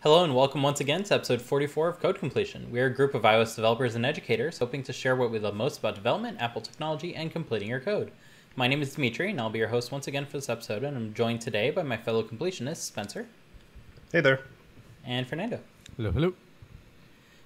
Hello and welcome once again to episode 44 of Code Completion. We are a group of iOS developers and educators hoping to share what we love most about development, Apple technology, and completing your code. My name is Dimitri and I'll be your host once again for this episode, and I'm joined today by my fellow completionists, Spencer. Hey there. And Fernando. Hello, hello.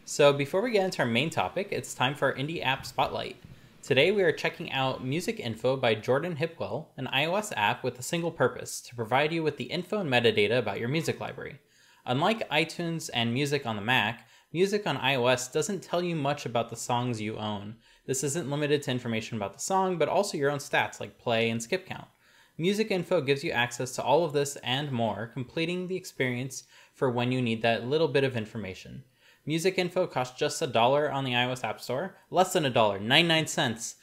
So before we get into our main topic, it's time for our IndieAppSpotlight. Today we are checking out Music Info by Jordan Hipwell, an iOS app with a single purpose, to provide you with the info and metadata about your music library. Unlike iTunes and music on the Mac, music on iOS doesn't tell you much about the songs you own. This isn't limited to information about the song, but also your own stats like play and skip count. Music Info gives you access to all of this and more, completing the experience for when you need that little bit of information. Music Info costs just $1 on the iOS App Store, less than $1, 99 cents.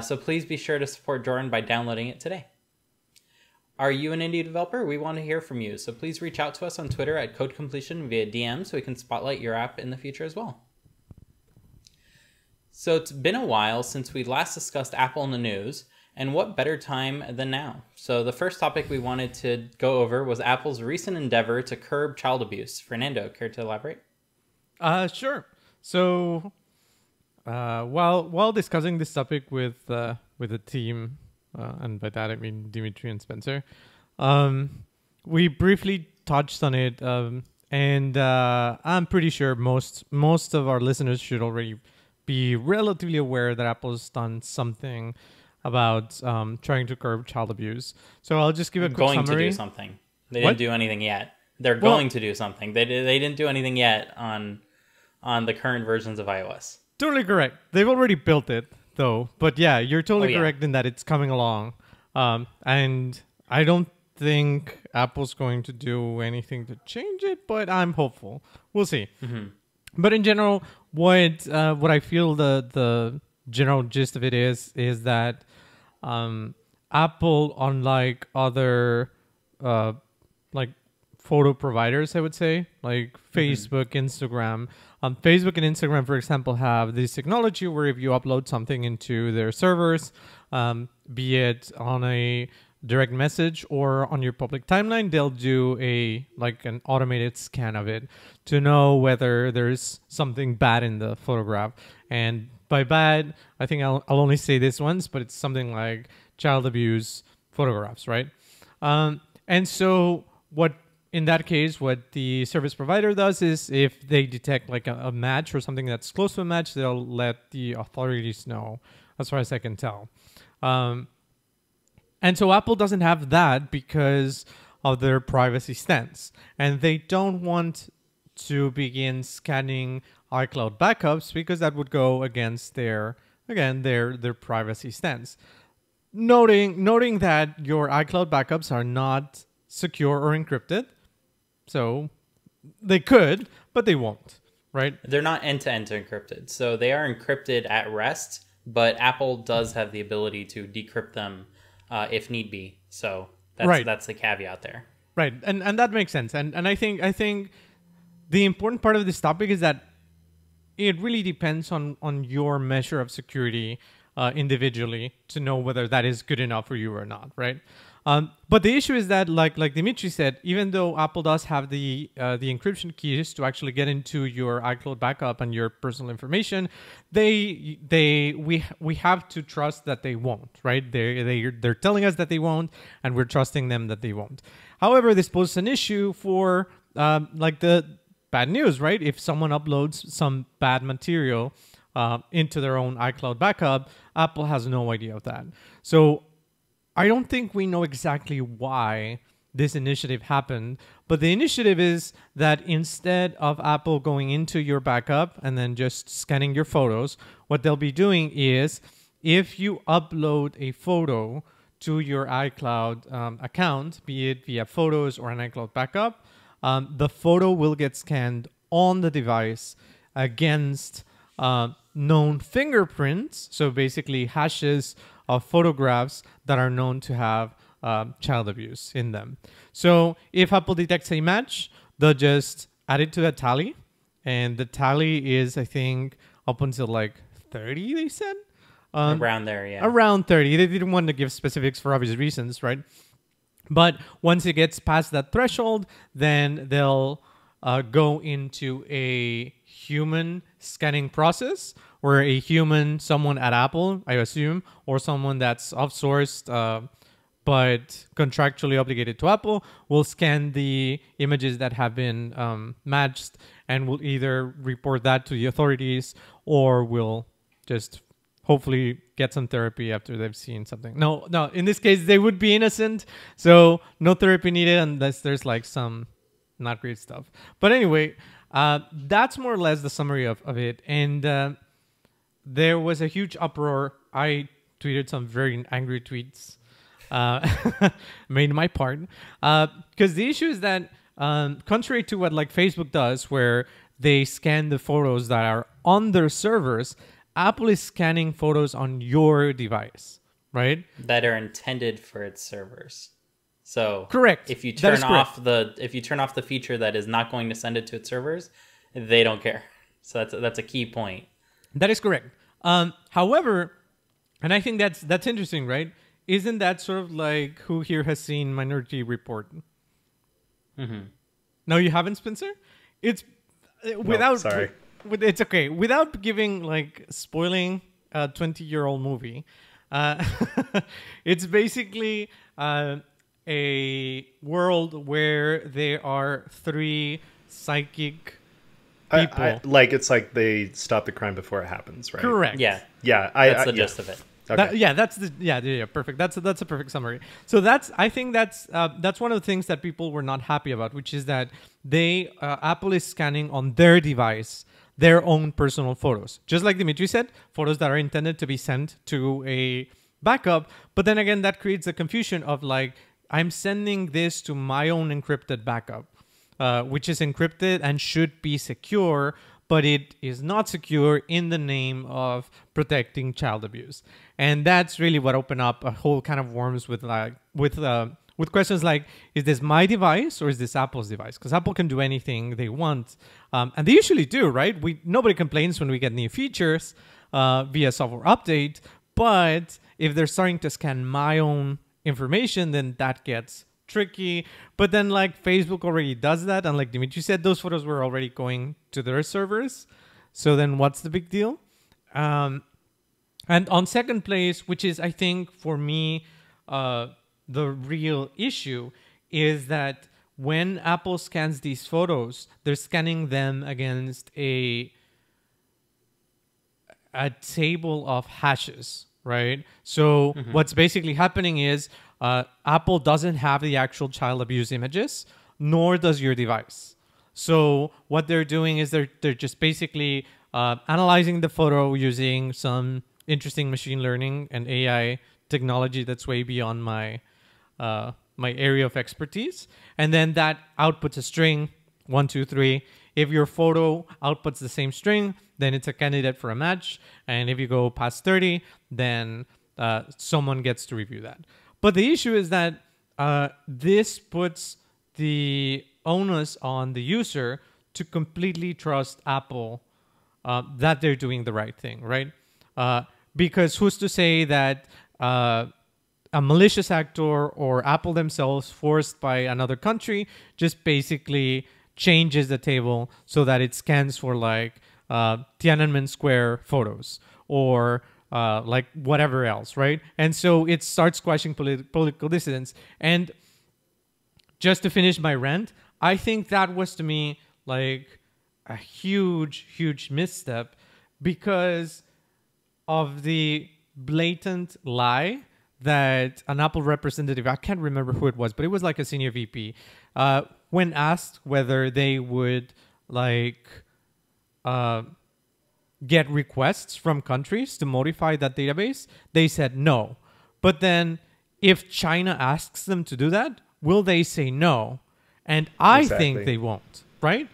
So please be sure to support Jordan by downloading it today. Are you an indie developer? We want to hear from you, so please reach out to us on Twitter at Code Completion via DM so we can spotlight your app in the future as well. So it's been a while since we last discussed Apple in the news, and what better time than now? So the first topic we wanted to go over was Apple's recent endeavor to curb child abuse. Fernando, care to elaborate? Sure. So while discussing this topic with the team, and by that I mean Dimitri and Spencer, we briefly touched on it, and I'm pretty sure most of our listeners should already be relatively aware that Apple's done something about trying to curb child abuse. So I'll just give a quick summary. Going to do something. They didn't do anything yet. They're going to do something. They didn't do anything yet on the current versions of iOS. Totally correct. They've already built it, though. But yeah, you're totally correct in that it's coming along. And I don't think Apple's going to do anything to change it, but I'm hopeful. We'll see. Mm-hmm. But in general, what I feel the general gist of it is that Apple, unlike other like photo providers, I would say, like Facebook, Instagram. Facebook and Instagram, for example, have this technology where if you upload something into their servers, be it on a direct message or on your public timeline, they'll do an automated scan of it to know whether there's something bad in the photograph. And by bad, I think I'll only say this once, but it's something like child abuse photographs, right? And so in that case, what the service provider does is if they detect like a match or something that's close to a match, they'll let the authorities know, as far as I can tell. And so Apple doesn't have that because of their privacy stance. And they don't want to begin scanning iCloud backups because that would go against their privacy stance. Noting that your iCloud backups are not secure or encrypted. So they could, but they won't, right? They're not end-to-end encrypted. So they are encrypted at rest, but Apple does have the ability to decrypt them if need be. So that's the caveat there. Right. And that makes sense. And I think the important part of this topic is that it really depends on your measure of security individually to know whether that is good enough for you or not, right? But the issue is that, like Dimitri said, even though Apple does have the encryption keys to actually get into your iCloud backup and your personal information, we have to trust that they won't, right? They're telling us that they won't, and we're trusting them that they won't. However, this poses an issue for like the bad news, right? If someone uploads some bad material into their own iCloud backup, Apple has no idea of that. So I don't think we know exactly why this initiative happened, but the initiative is that instead of Apple going into your backup and then just scanning your photos, what they'll be doing is if you upload a photo to your iCloud account, be it via Photos or an iCloud backup, the photo will get scanned on the device against known fingerprints, so basically hashes of photographs that are known to have child abuse in them. So if Apple detects a match, they'll just add it to the tally. And the tally is, I think, up until like 30, they said? Around there, yeah. Around 30. They didn't want to give specifics for obvious reasons, right? But once it gets past that threshold, then they'll go into a human scanning process, where a human, someone at Apple, I assume, or someone that's outsourced but contractually obligated to Apple, will scan the images that have been matched and will either report that to the authorities or will just hopefully get some therapy after they've seen something. No, in this case, they would be innocent. So no therapy needed unless there's like some not great stuff. But anyway, that's more or less the summary of it. And there was a huge uproar. I tweeted some very angry tweets. Made my part, because the issue is that contrary to what like Facebook does, where they scan the photos that are on their servers, Apple is scanning photos on your device, right? That are intended for its servers. So correct. If you turn off the feature that is not going to send it to its servers, they don't care. So that's a key point. That is correct. However, and I think that's interesting, right? Isn't that sort of like, who here has seen Minority Report? Mm-hmm. No, you haven't, Spencer? It's without. No, sorry. It's okay. Without giving like spoiling a 20-year-old movie, it's basically a world where there are 3 psychic people. It's like they stop the crime before it happens, right? Correct. Yeah. Yeah. That's the gist of it. Okay. That's perfect. That's a perfect summary. So I think that's one of the things that people were not happy about, which is that Apple is scanning on their device their own personal photos, just like Dimitri said, photos that are intended to be sent to a backup. But then again, that creates a confusion of like, I'm sending this to my own encrypted backup, which is encrypted and should be secure, but it is not secure in the name of protecting child abuse. And that's really what opened up a whole kind of worms with questions like, is this my device or is this Apple's device? Because Apple can do anything they want. And they usually do, right? Nobody complains when we get new features via software update. But if they're starting to scan my own information, then that gets tricky. But then like Facebook already does that. And like Dimitri said, those photos were already going to their servers. So then what's the big deal? And on second place, which is, I think, for me, the real issue, is that when Apple scans these photos, they're scanning them against a table of hashes, right? So what's basically happening is Apple doesn't have the actual child abuse images, nor does your device. So what they're doing is they're just basically analyzing the photo using some interesting machine learning and AI technology that's way beyond my area of expertise. And then that outputs a string, 1, 2, 3. If your photo outputs the same string, then it's a candidate for a match. And if you go past 30, then someone gets to review that. But the issue is that this puts the onus on the user to completely trust Apple that they're doing the right thing, right? Because who's to say that a malicious actor or Apple themselves, forced by another country, just basically changes the table so that it scans for like Tiananmen Square photos or like whatever else, right? And so it starts squashing political dissidents. And just to finish my rant, I think that was, to me, like a huge, huge misstep because of the blatant lie that an Apple representative, I can't remember who it was, but it was like a senior VP, when asked whether they would like get requests from countries to modify that database, they said no. But then if China asks them to do that, will they say no? And I think they won't, right?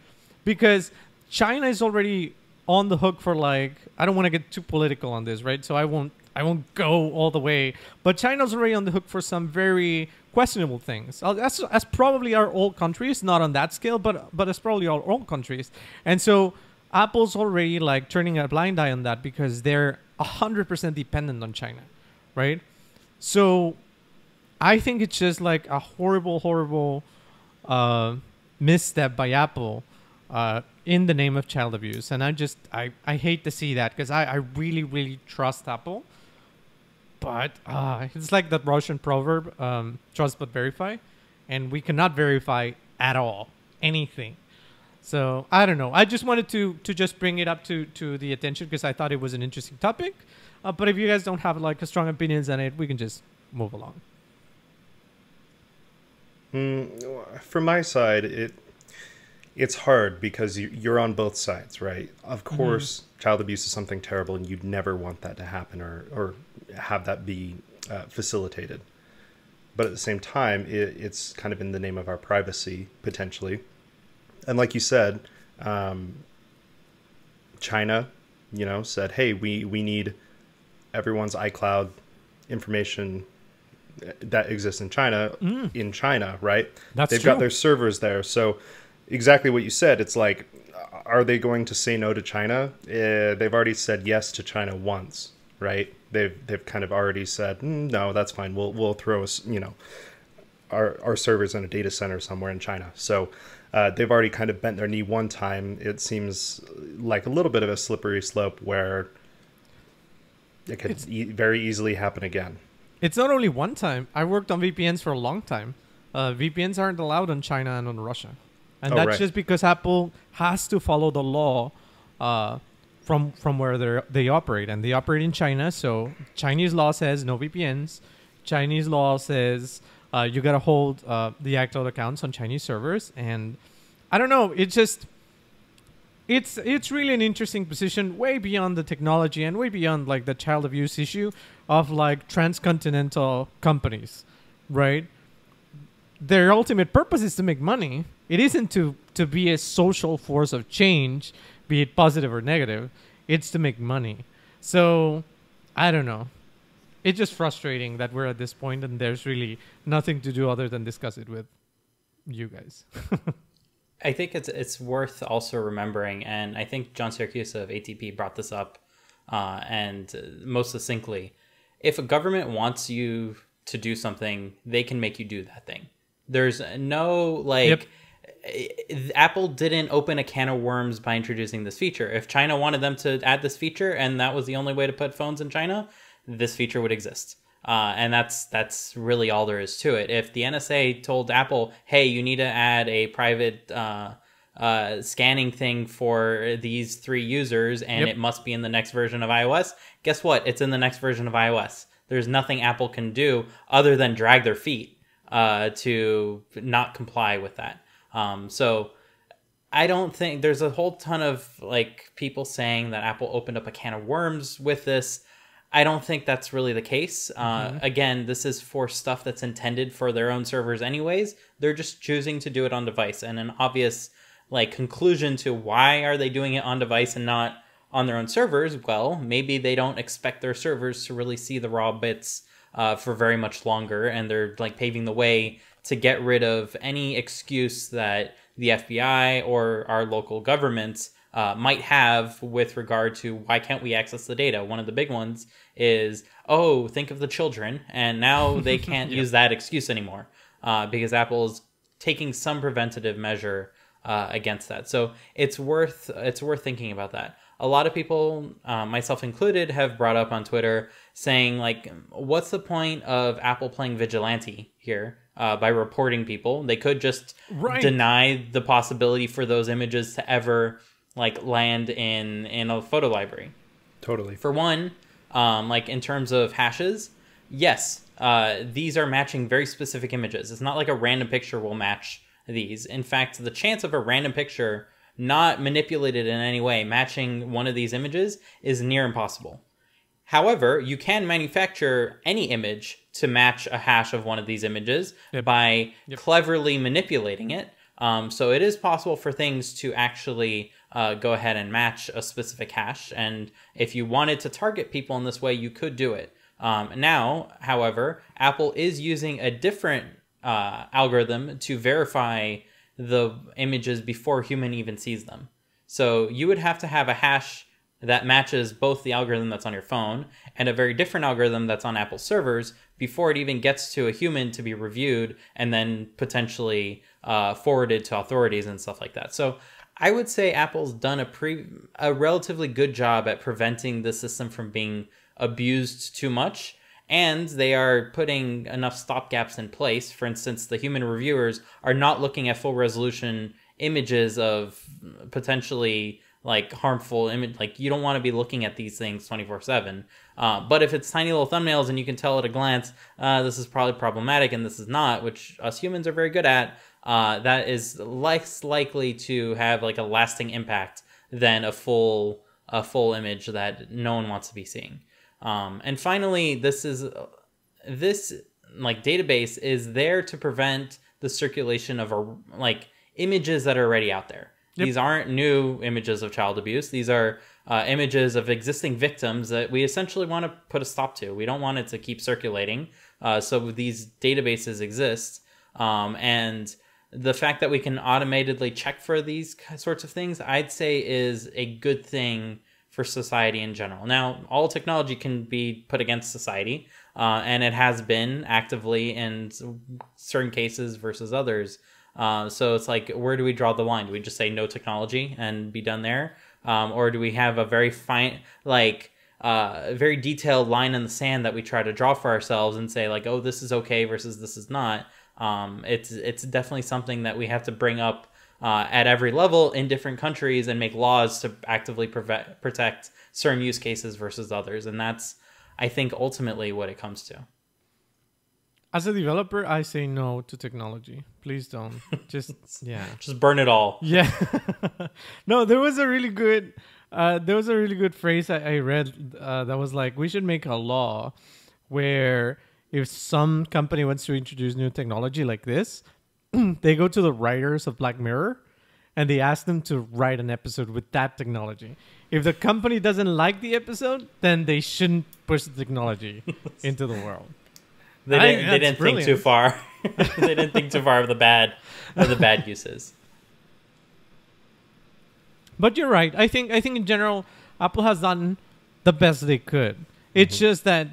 Because China is already on the hook for like, I don't want to get too political on this, right? So I won't go all the way. But China's already on the hook for some very questionable things. As probably are all countries, not on that scale, but as probably all countries. And so Apple's already like turning a blind eye on that because they're 100% dependent on China, right? So I think it's just like a horrible, horrible misstep by Apple in the name of child abuse. And I hate to see that, because I really, really trust Apple. But it's like that Russian proverb, trust but verify. And we cannot verify at all anything. So I don't know. I just wanted to just bring it up to the attention, because I thought it was an interesting topic. But if you guys don't have like a strong opinions on it, we can just move along. From my side, it's hard because you're on both sides, right? Of course, child abuse is something terrible, and you'd never want that to happen or have that be facilitated. But at the same time, it's kind of in the name of our privacy, potentially. And like you said, China, said, hey, we need everyone's iCloud information that exists in China, right? They've true. got their servers there. So exactly what you said, it's like, are they going to say no to China? They've already said yes to China once, right? They've kind of already said, no, that's fine. We'll throw us, our servers in a data center somewhere in China. So they've already kind of bent their knee one time. It seems like a little bit of a slippery slope where it could very easily happen again. It's not only one time. I worked on VPNs for a long time. VPNs aren't allowed on China and on Russia. And that's just because Apple has to follow the law from where they operate. And they operate in China. So Chinese law says no VPNs. Chinese law says you got to hold the iCloud accounts on Chinese servers. And I don't know. It's really an interesting position, way beyond the technology and way beyond like the child abuse issue of like transcontinental companies, right? Their ultimate purpose is to make money. It isn't to be a social force of change, be it positive or negative. It's to make money. So I don't know. It's just frustrating that we're at this point and there's really nothing to do other than discuss it with you guys. I think it's worth also remembering, and I think John Syracuse of ATP brought this up, and most succinctly, if a government wants you to do something, they can make you do that thing. There's no Apple didn't open a can of worms by introducing this feature. If China wanted them to add this feature and that was the only way to put phones in China, this feature would exist. And that's really all there is to it. If the NSA told Apple, hey, you need to add a private scanning thing for these 3 users and it must be in the next version of iOS, guess what? It's in the next version of iOS. There's nothing Apple can do other than drag their feet to not comply with that. So I don't think there's a whole ton of like people saying that Apple opened up a can of worms with this. I don't think that's really the case. Again, this is for stuff that's intended for their own servers anyways. They're just choosing to do it on device. And an obvious conclusion to why are they doing it on device and not on their own servers? Well, maybe they don't expect their servers to really see the raw bits for very much longer. And they're paving the way to get rid of any excuse that the FBI or our local governments might have with regard to why can't we access the data. One of the big ones is, oh, think of the children, and now they can't use that excuse anymore because Apple is taking some preventative measure against that. So it's worth thinking about that. A lot of people, myself included, have brought up on Twitter saying what's the point of Apple playing vigilante here by reporting people? They could just deny the possibility for those images to ever land in a photo library. Totally. For one, in terms of hashes, yes, these are matching very specific images. It's not like a random picture will match these. In fact, the chance of a random picture not manipulated in any way matching one of these images is near impossible. However, you can manufacture any image to match a hash of one of these images by cleverly manipulating it. So it is possible for things to actually go ahead and match a specific hash. And if you wanted to target people in this way, you could do it. Now, however, Apple is using a different algorithm to verify the images before a human even sees them. So you would have to have a hash that matches both the algorithm that's on your phone and a very different algorithm that's on Apple servers before it even gets to a human to be reviewed and then potentially forwarded to authorities and stuff like that. So I would say Apple's done a relatively good job at preventing the system from being abused too much, and they are putting enough stopgaps in place. For instance, the human reviewers are not looking at full resolution images of potentially like harmful image. Like, you don't want to be looking at these things 24/7. But if it's tiny little thumbnails and you can tell at a glance, this is probably problematic and this is not, which us humans are very good at, that is less likely to have like a lasting impact than a full image that no one wants to be seeing. And finally, this like database is there to prevent the circulation of like images that are already out there. Yep. These aren't new images of child abuse. These are images of existing victims that we essentially want to put a stop to. We don't want it to keep circulating. So these databases exist. And the fact that we can automatically check for these sorts of things, I'd say is a good thing for society in general. Now, all technology can be put against society, and it has been actively in certain cases versus others. So it's like, where do we draw the line? Do we just say no technology and be done there? Or do we have a very fine, like, very detailed line in the sand that we try to draw for ourselves and say like, oh, this is okay versus this is not? It's definitely something that we have to bring up at every level in different countries and make laws to actively protect certain use cases versus others. And that's, I think, ultimately what it comes to. As a developer, I say no to technology. Please don't. Just just burn it all. Yeah. No, there was a really good phrase I read that was like, we should make a law where if some company wants to introduce new technology like this, they go to the writers of Black Mirror and they ask them to write an episode with that technology. If the company doesn't like the episode, then they shouldn't push the technology into the world. They didn't think too far. They didn't think too far of the bad uses. But you're right. I think in general, Apple has done the best they could. It's just that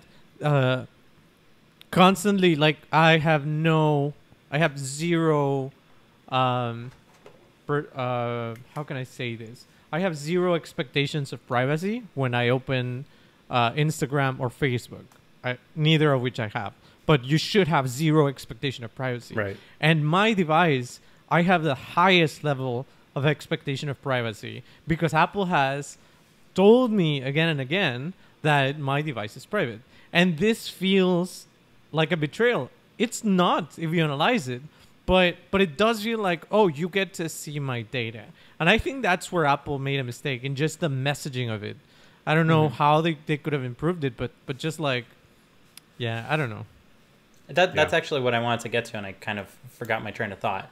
constantly, like, I have zero. How can I say this? I have zero expectations of privacy when I open Instagram or Facebook. Neither of which I have. But you should have zero expectation of privacy. Right. And my device, I have the highest level of expectation of privacy because Apple has told me again and again that my device is private. And this feels like a betrayal. It's not if you analyze it, but it does feel like, oh, you get to see my data. And I think that's where Apple made a mistake in just the messaging of it. I don't know how they could have improved it, but just like, yeah, I don't know. That's actually what I wanted to get to, and I kind of forgot my train of thought.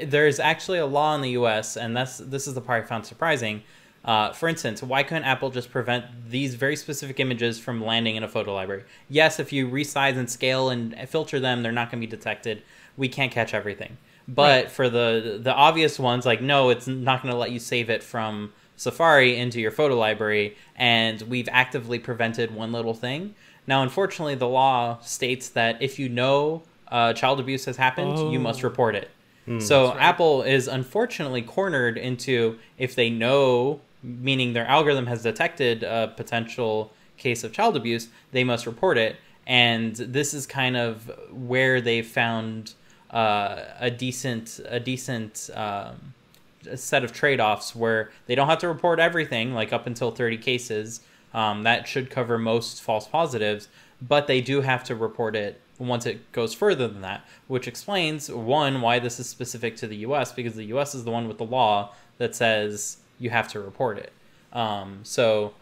There's actually a law in the U.S., and this is the part I found surprising. For instance, why couldn't Apple just prevent these very specific images from landing in a photo library? Yes, if you resize and scale and filter them, they're not going to be detected. We can't catch everything. But for the obvious ones, like, no, it's not going to let you save it from Safari into your photo library, and we've actively prevented one little thing. Now, unfortunately, the law states that if you know child abuse has happened, you must report it. So right. Apple is unfortunately cornered into, if they know, meaning their algorithm has detected a potential case of child abuse, they must report it. And this is kind of where they found a decent set of trade-offs where they don't have to report everything, like up until 30 cases. That should cover most false positives, but they do have to report it once it goes further than that, which explains, one, why this is specific to the U.S., because the U.S. is the one with the law that says you have to report it. So,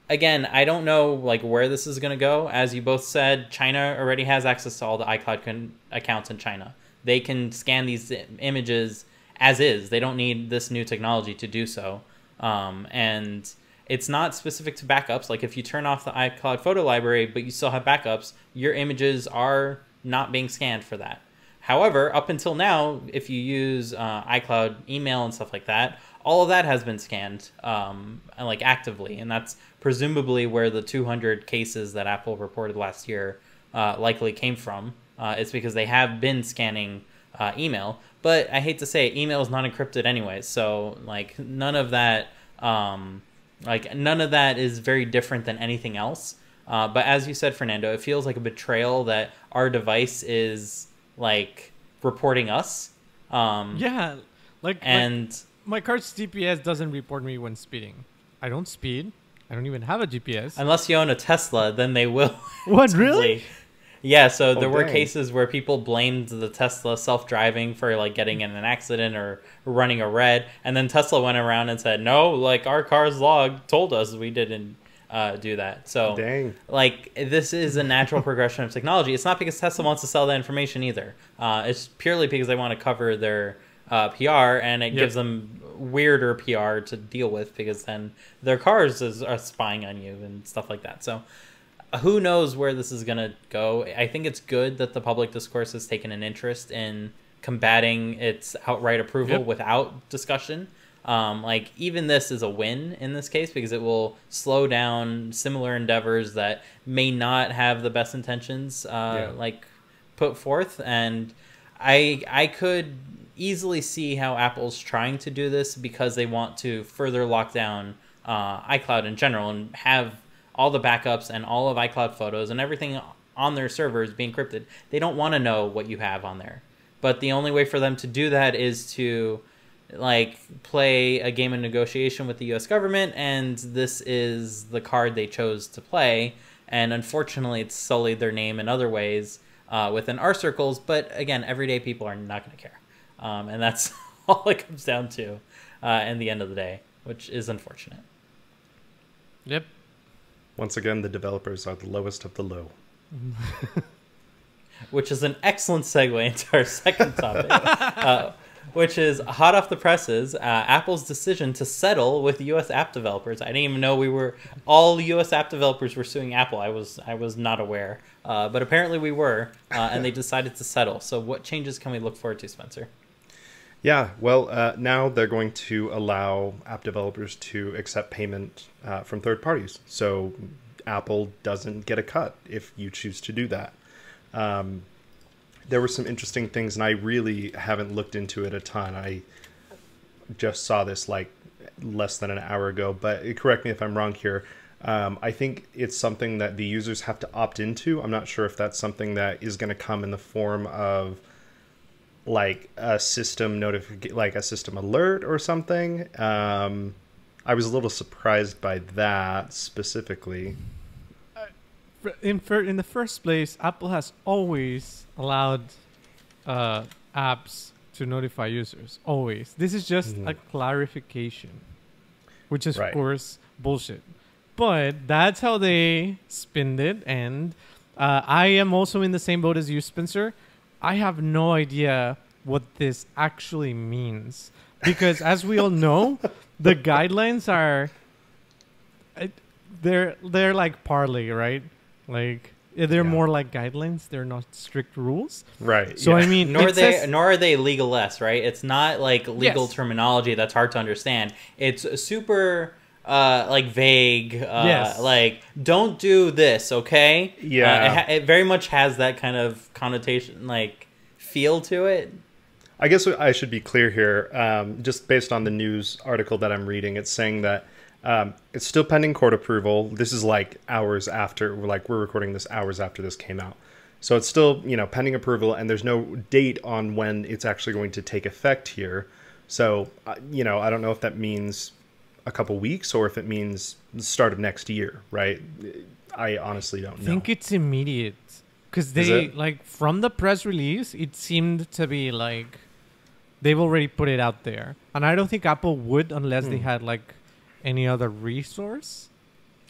again, I don't know like where this is going to go. As you both said, China already has access to all the iCloud accounts in China. They can scan these images as is. They don't need this new technology to do so. And it's not specific to backups. Like if you turn off the iCloud photo library, but you still have backups, your images are not being scanned for that. However, up until now, if you use iCloud email and stuff like that, all of that has been scanned like actively. And that's presumably where the 200 cases that Apple reported last year likely came from. It's because they have been scanning email. But I hate to say it, email is not encrypted anyway, so like none of that is very different than anything else. But as you said, Fernando, it feels like a betrayal that our device is like reporting us. Yeah, like and my car's GPS doesn't report me when speeding. I don't speed. I don't even have a GPS. unless you own a Tesla, then they will. What, really? Yeah, so there were dang. cases where people blamed the Tesla self-driving for like getting in an accident or running a red, and then Tesla went around and said, no, like our car's log told us we didn't do that. So Dang. like this is a natural progression of technology. It's not because Tesla wants to sell that information either. It's purely because they want to cover their PR, and it gives them weirder PR to deal with because then their cars are spying on you and stuff like that. So who knows where this is going to go. I think it's good that the public discourse has taken an interest in combating its outright approval without discussion. Like even this is a win in this case because it will slow down similar endeavors that may not have the best intentions like put forth. And I could easily see how Apple's trying to do this because they want to further lock down iCloud in general and have all the backups and all of iCloud photos and everything on their servers be encrypted. They don't want to know what you have on there. But the only way for them to do that is to like play a game of negotiation with the US government, and this is the card they chose to play. And unfortunately, it's sullied their name in other ways within our circles. But again, everyday people are not going to care. And that's all it comes down to in the end of the day, which is unfortunate. Yep. Once again, the developers are the lowest of the low. Which is an excellent segue into our second topic, which is hot off the presses, Apple's decision to settle with U.S. app developers. I didn't even know all U.S. app developers were suing Apple. I was not aware, but apparently we were, and they decided to settle. So what changes can we look forward to, Spencer? Yeah, well, now they're going to allow app developers to accept payment from third parties. So Apple doesn't get a cut if you choose to do that. There were some interesting things, and I really haven't looked into it a ton. I just saw this like less than an hour ago, but correct me if I'm wrong here. I think it's something that the users have to opt into. I'm not sure if that's something that is going to come in the form of like a system like a system alert or something. I was a little surprised by that specifically. In the first place, Apple has always allowed apps to notify users. Always. This is just a clarification, which is, of course, bullshit. But that's how they spinned it. And I am also in the same boat as you, Spencer. I have no idea what this actually means. Because as we all know, the guidelines are... They're like Parley, right? Like they're more like guidelines. They're not strict rules. Right. So I mean, nor are they legal-less, right? It's not like legal terminology that's hard to understand. It's super like vague. Like don't do this, okay? Yeah. It very much has that kind of connotation, like feel to it. I guess I should be clear here. Just based on the news article that I'm reading, it's saying that it's still pending court approval. This is like hours after, we're recording this hours after this came out. So it's still, pending approval, and there's no date on when it's actually going to take effect here. So, I don't know if that means a couple weeks or if it means the start of next year, right? I honestly don't know. I think it's immediate. Because they, from the press release, it seemed to be like they've already put it out there. And I don't think Apple would unless they had, any other resource.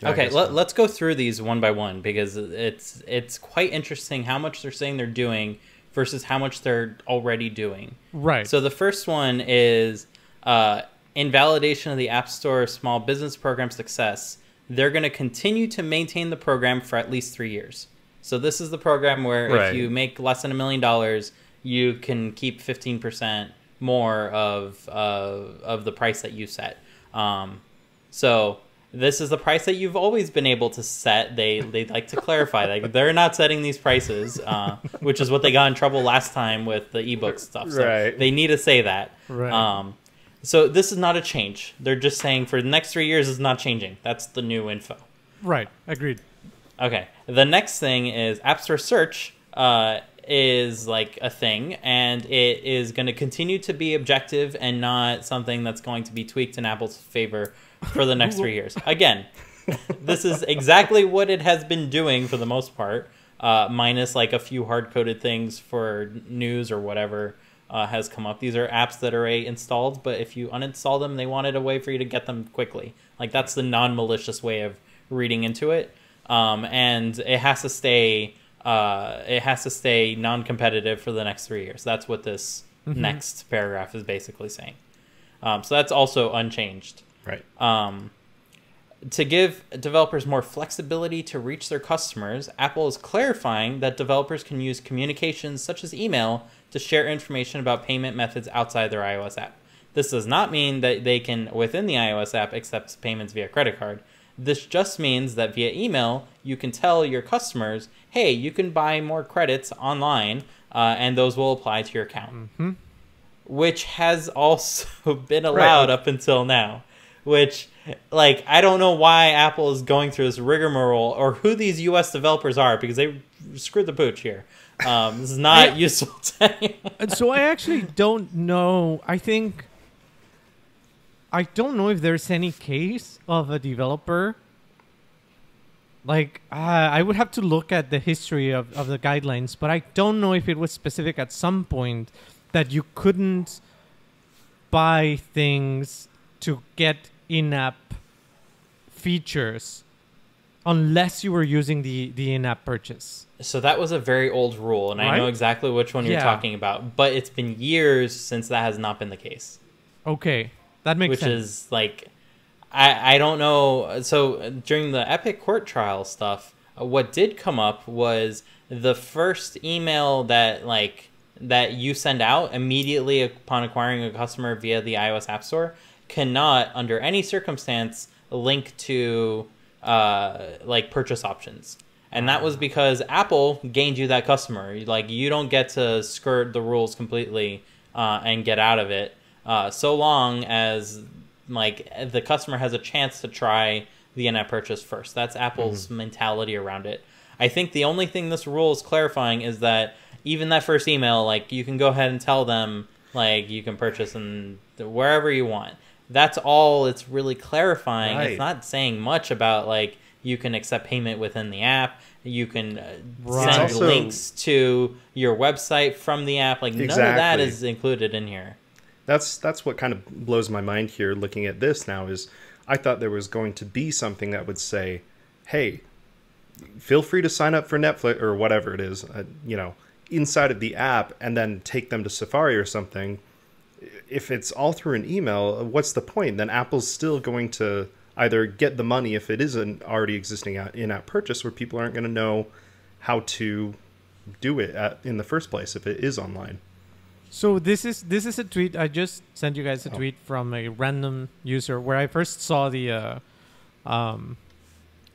Okay, let's go through these one by one because it's quite interesting how much they're saying they're doing versus how much they're already doing. Right. So the first one is in validation of the App Store Small Business Program success, they're going to continue to maintain the program for at least 3 years. So this is the program where if you make less than $1 million, you can keep 15% more of the price that you set. So this is the price that you've always been able to set. They like to clarify, like they're not setting these prices, which is what they got in trouble last time with the ebook stuff. So Right. they need to say that. Right. So this is not a change. They're just saying for the next 3 years it's not changing. That's the new info. Right. Agreed. Okay. The next thing is App Store search is like a thing, and it is going to continue to be objective and not something that's going to be tweaked in Apple's favor for the next 3 years. Again, this is exactly what it has been doing for the most part, minus like a few hard-coded things for news or whatever has come up. These are apps that are already installed, but if you uninstall them, they wanted a way for you to get them quickly. Like that's the non-malicious way of reading into it, and it has to stay non-competitive for the next 3 years. That's what this next paragraph is basically saying. So that's also unchanged. Right. To give developers more flexibility to reach their customers, Apple is clarifying that developers can use communications such as email to share information about payment methods outside their iOS app. This does not mean that they can, within the iOS app, accept payments via credit card. This just means that via email, you can tell your customers, hey, you can buy more credits online, and those will apply to your account. Which has also been allowed up until now. Which, like, I don't know why Apple is going through this rigmarole or who these U.S. developers are, because they screwed the pooch here. This is not useful to anyone. So I actually don't know. I don't know if there's any case of a developer. Like, I would have to look at the history of the guidelines, but I don't know if it was specific at some point that you couldn't buy things to get in-app features unless you were using the in-app purchase. So that was a very old rule, and I know exactly which one you're talking about, but it's been years since that has not been the case. Okay, that makes sense. Which is, like, I don't know. So during the Epic court trial stuff, what did come up was the first email that you send out immediately upon acquiring a customer via the iOS App Store cannot, under any circumstance, link to like purchase options. And that was because Apple gained you that customer. Like, you don't get to skirt the rules completely and get out of it so long as like the customer has a chance to try the in-app purchase first. That's Apple's mentality around it. I think the only thing this rule is clarifying is that even that first email, like, you can go ahead and tell them, like, you can purchase in wherever you want. That's all it's really clarifying. Right. It's not saying much about, like, you can accept payment within the app. You can send Also links to your website from the app. Like, none of that is included in here. That's what kind of blows my mind here looking at this now is I thought there was going to be something that would say, hey, feel free to sign up for Netflix or whatever it is, inside of the app and then take them to Safari or something. If it's all through an email, what's the point? Then Apple's still going to either get the money if it is an already existing in-app purchase where people aren't going to know how to do it in the first place if it is online. So this is a tweet. I just sent you guys a tweet from a random user where I first saw the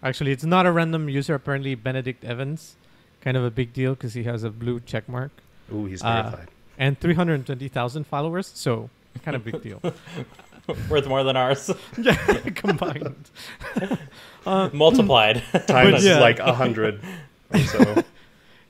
actually it's not a random user, apparently Benedict Evans. Kind of a big deal because he has a blue check mark. Ooh, he's verified. And 320,000 followers, so kind of big deal. Worth more than ours. Yeah, combined. Multiplied. Times like 100 or so.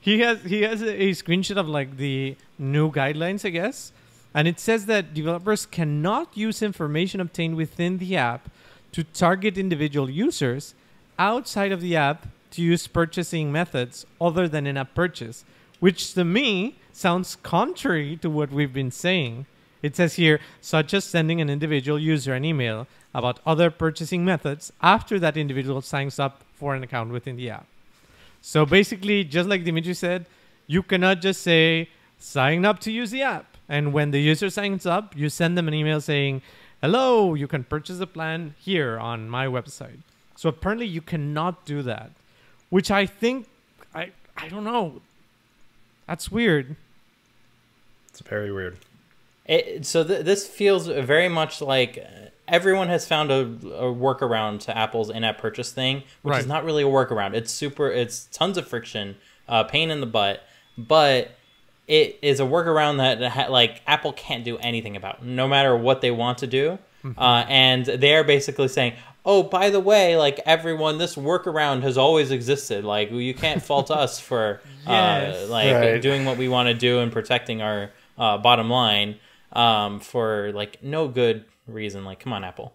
He has a screenshot of like the new guidelines, I guess. And it says that developers cannot use information obtained within the app to target individual users outside of the app to use purchasing methods other than in-app purchase, which to me sounds contrary to what we've been saying. It says here, such as sending an individual user an email about other purchasing methods after that individual signs up for an account within the app. So basically, just like Dimitri said, you cannot just say, sign up to use the app. And when the user signs up, you send them an email saying, hello, you can purchase a plan here on my website. So apparently you cannot do that, which I think, I don't know. That's weird. It's very weird. So this feels very much like everyone has found a workaround to Apple's in-app purchase thing, which is not really a workaround. It's tons of friction, pain in the butt, but it is a workaround that like Apple can't do anything about, no matter what they want to do. And they're basically saying, oh, by the way, like everyone, this workaround has always existed. Like you can't fault us for doing what we want to do and protecting our bottom line for like no good reason. Like, come on, Apple.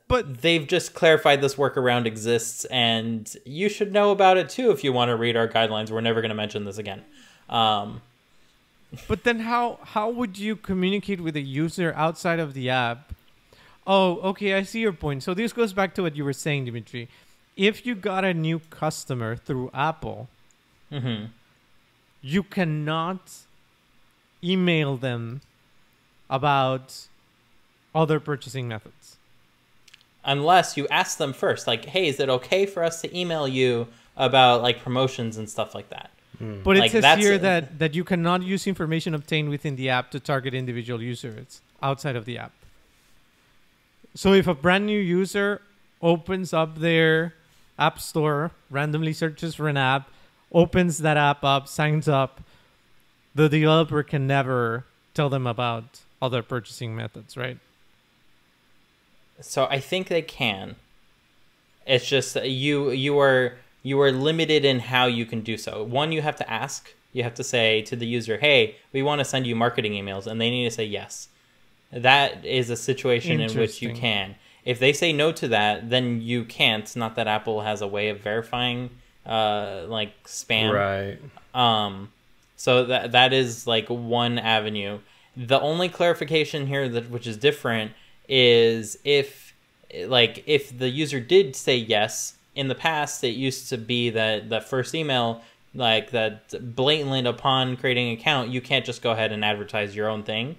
But they've just clarified this workaround exists, and you should know about it too if you want to read our guidelines. We're never going to mention this again. But then how would you communicate with a user outside of the app? Oh, okay, I see your point. So this goes back to what you were saying, Dimitri. If you got a new customer through Apple, you cannot email them about other purchasing methods. Unless you ask them first, like, hey, is it okay for us to email you about like promotions and stuff like that? But it says here that you cannot use information obtained within the app to target individual users outside of the app. So if a brand new user opens up their app store, randomly searches for an app, opens that app up, signs up, the developer can never tell them about other purchasing methods, right? So I think they can. It's just you are limited in how you can do so. One, you have to ask. You have to say to the user, hey, we want to send you marketing emails, and they need to say yes. That is a situation in which you can. If they say no to that, then you can't. Not that Apple has a way of verifying like spam. Right. So that is like one avenue. The only clarification here which is different is if the user did say yes. In the past, it used to be that the first email, like that blatantly upon creating an account, you can't just go ahead and advertise your own thing.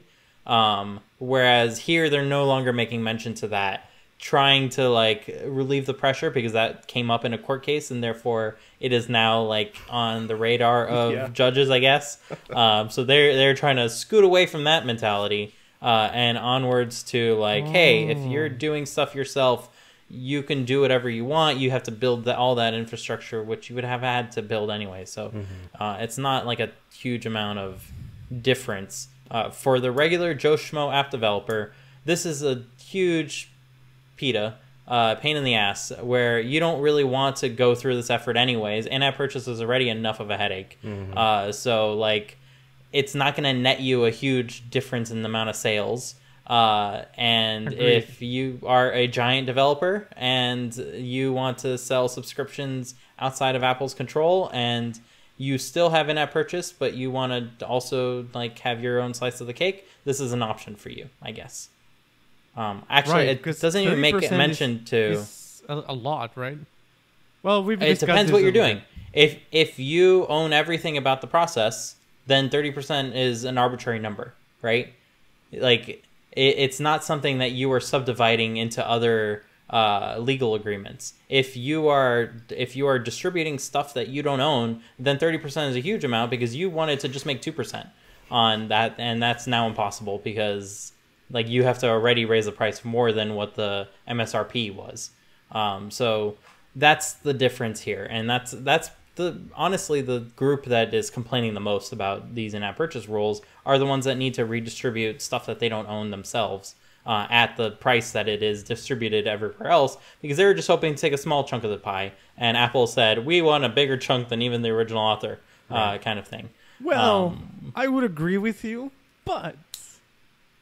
Whereas here, they're no longer making mention to that, trying to like relieve the pressure because that came up in a court case, and therefore it is now like on the radar of judges, I guess. So they're trying to scoot away from that mentality and onwards to like, hey, if you're doing stuff yourself, you can do whatever you want. You have to build all that infrastructure, which you would have had to build anyway. So it's not like a huge amount of difference. For the regular Joe Schmo app developer, this is a huge pain in the ass, where you don't really want to go through this effort anyways. In-app purchase is already enough of a headache. So like, it's not going to net you a huge difference in the amount of sales. And Agreed. If you are a giant developer and you want to sell subscriptions outside of Apple's control, and you still have in-app purchase, but you want to also like have your own slice of the cake, this is an option for you, I guess. Actually, it doesn't even make it mention to a lot, right? Well, it depends what you're doing. If you own everything about the process, then 30% is an arbitrary number, right? Like, it's not something that you are subdividing into other legal agreements. If you are distributing stuff that you don't own, then 30% is a huge amount because you wanted to just make 2% on that, and that's now impossible because like you have to already raise the price more than what the MSRP was. So that's the difference here, and that's honestly the group that is complaining the most about these in-app purchase rules are the ones that need to redistribute stuff that they don't own themselves at the price that it is distributed everywhere else, because they were just hoping to take a small chunk of the pie, and Apple said, we want a bigger chunk than even the original author, kind of thing. Well, I would agree with you, but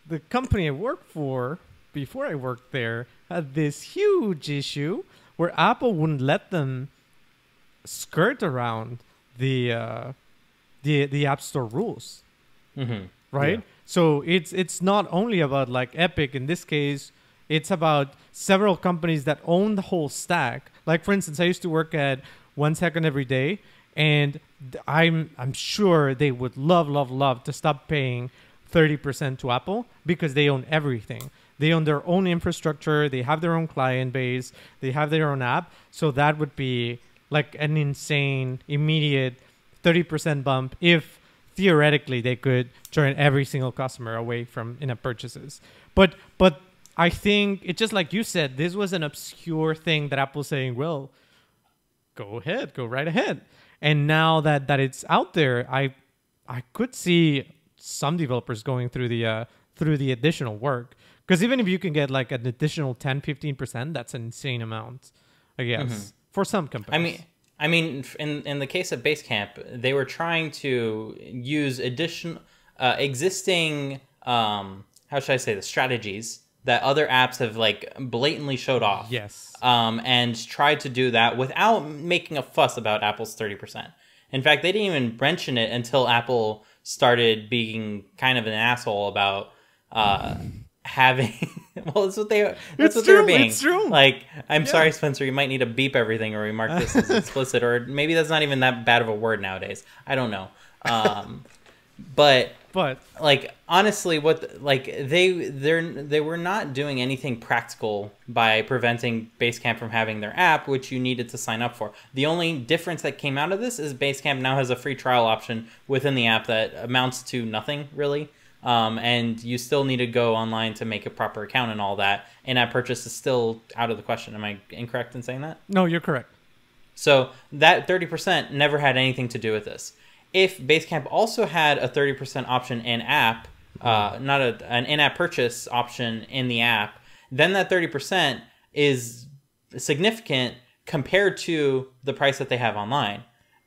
the company I worked for before I worked there had this huge issue where Apple wouldn't let them skirt around the App Store rules, right? Yeah. So it's not only about like Epic. In this case, it's about several companies that own the whole stack. Like for instance, I used to work at 1 Second Every Day, and I'm sure they would love to stop paying 30% to Apple because they own everything. They own their own infrastructure. They have their own client base. They have their own app. So that would be like an insane, immediate 30% bump if theoretically they could turn every single customer away from in-app purchases. But I think it's just like you said, this was an obscure thing that Apple's saying, well, go right ahead. And now that it's out there, I could see some developers going through the additional work. Because even if you can get like an additional 10-15%, that's an insane amount, I guess, for some companies. I mean, in the case of Basecamp, they were trying to use existing, how should I say, the strategies that other apps have like blatantly showed off. Yes. And tried to do that without making a fuss about Apple's 30%. In fact, they didn't even mention it until Apple started being kind of an asshole about having. Well, that's what they were being. It's true. Like, I'm sorry, Spencer, you might need to beep everything or remark this as explicit, or maybe that's not even that bad of a word nowadays. I don't know. But like, honestly, they were not doing anything practical by preventing Basecamp from having their app, which you needed to sign up for. The only difference that came out of this is Basecamp now has a free trial option within the app that amounts to nothing really. And you still need to go online to make a proper account and all that. In-app purchase is still out of the question. Am I incorrect in saying that? No, you're correct. So that 30% never had anything to do with this. If Basecamp also had a 30% option in-app, not an in-app purchase option in the app, then that 30% is significant compared to the price that they have online.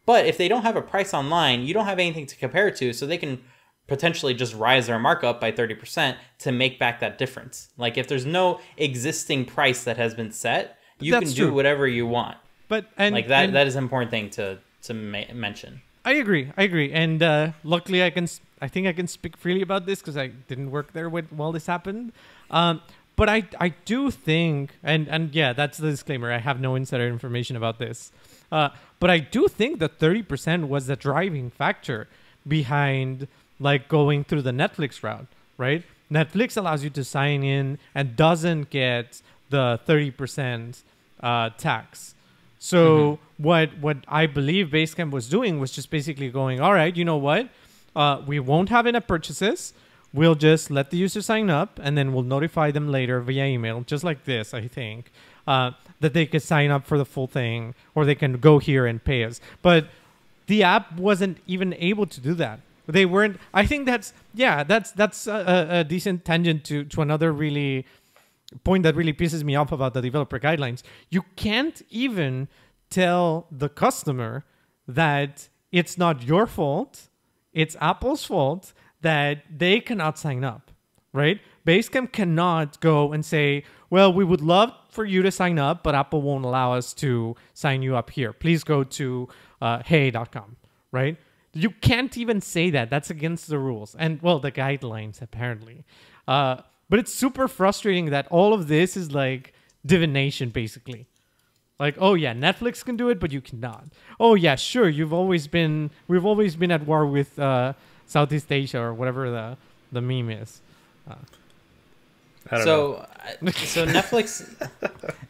But if they don't have a price online, you don't have anything to compare it to, so they can potentially just rise their markup by 30% to make back that difference. Like, if there's no existing price that has been set, you can do whatever you want. But that is an important thing to mention. I agree, and luckily I think I can speak freely about this because I didn't work there while this happened. But I do think, and yeah, that's the disclaimer. I have no insider information about this. But I do think the 30% was the driving factor behind like going through the Netflix route, right? Netflix allows you to sign in and doesn't get the 30% tax. So what I believe Basecamp was doing was just basically going, all right, you know what? We won't have in-app purchases. We'll just let the user sign up, and then we'll notify them later via email, just like this, I think, that they could sign up for the full thing, or they can go here and pay us. But the app wasn't even able to do that. They weren't. I think that's a decent tangent to another really point that really pisses me off about the developer guidelines. You can't even tell the customer that it's not your fault, it's Apple's fault that they cannot sign up, right? Basecamp cannot go and say, well, we would love for you to sign up, but Apple won't allow us to sign you up here. Please go to hey.com, right? You can't even say that. That's against the rules. And, well, the guidelines, apparently. But it's super frustrating that all of this is like divination, basically. Like, oh yeah, Netflix can do it, but you cannot. Oh yeah, sure, we've always been at war with Southeast Asia or whatever the meme is. I don't know. So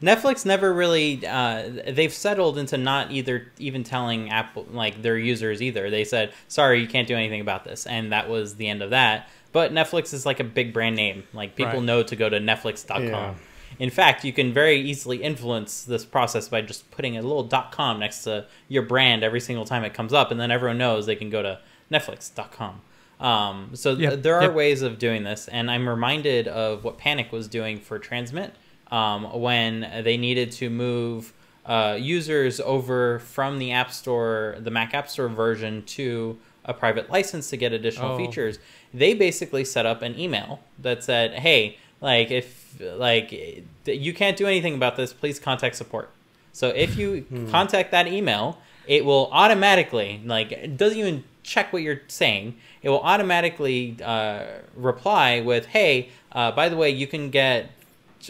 Netflix never really they've settled into not even telling Apple, like, their users either. They said, sorry, you can't do anything about this, and that was the end of that. But Netflix is like a big brand name. Like, people know to go to netflix.com. Yeah. In fact, you can very easily influence this process by just putting a little .com next to your brand every single time it comes up, and then everyone knows they can go to netflix.com. There are ways of doing this, and I'm reminded of what Panic was doing for Transmit when they needed to move users over from the App Store, the Mac App Store version, to a private license to get additional features. They basically set up an email that said, hey, like, if you can't do anything about this, please contact support. So if you contact that email, it will automatically, like, it doesn't even check what you're saying. It will automatically reply with, hey, by the way, you can get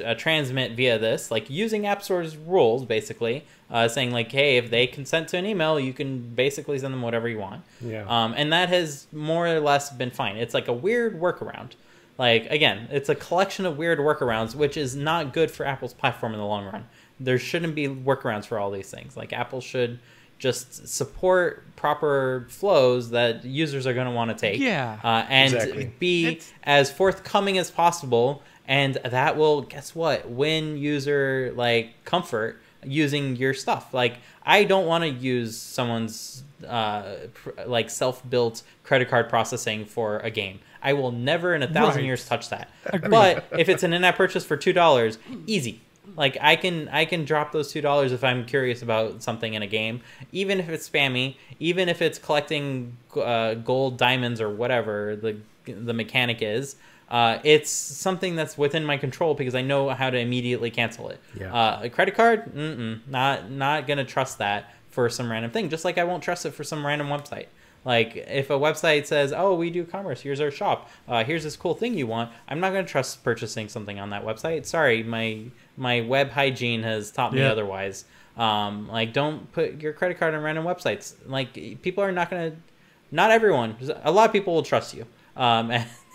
a transmit via this, like, using App Store's rules, basically, saying, like, hey, if they consent to an email, you can basically send them whatever you want. Yeah. And that has more or less been fine. It's like a weird workaround. Like, again, it's a collection of weird workarounds, which is not good for Apple's platform in the long run. There shouldn't be workarounds for all these things. Like, Apple should Just support proper flows that users are going to want to take. Yeah. And Exactly. be as forthcoming as possible. And that will, guess what, win user like comfort using your stuff. Like, I don't want to use someone's like self-built credit card processing for a game. I will never in 1,000 Right. years touch that. Agreed. But if it's an in-app purchase for $2, easy. Like, I can drop those $2 if I'm curious about something in a game, even if it's spammy, even if it's collecting gold, diamonds, or whatever the mechanic is. It's something that's within my control because I know how to immediately cancel it. Yeah. A credit card, not gonna trust that for some random thing. Just like I won't trust it for some random website. Like, if a website says, "Oh, we do commerce. Here's our shop. Here's this cool thing you want," I'm not gonna trust purchasing something on that website. Sorry, my web hygiene has taught me otherwise. Like, don't put your credit card on random websites. Like, people are not gonna. Not everyone. A lot of people will trust you.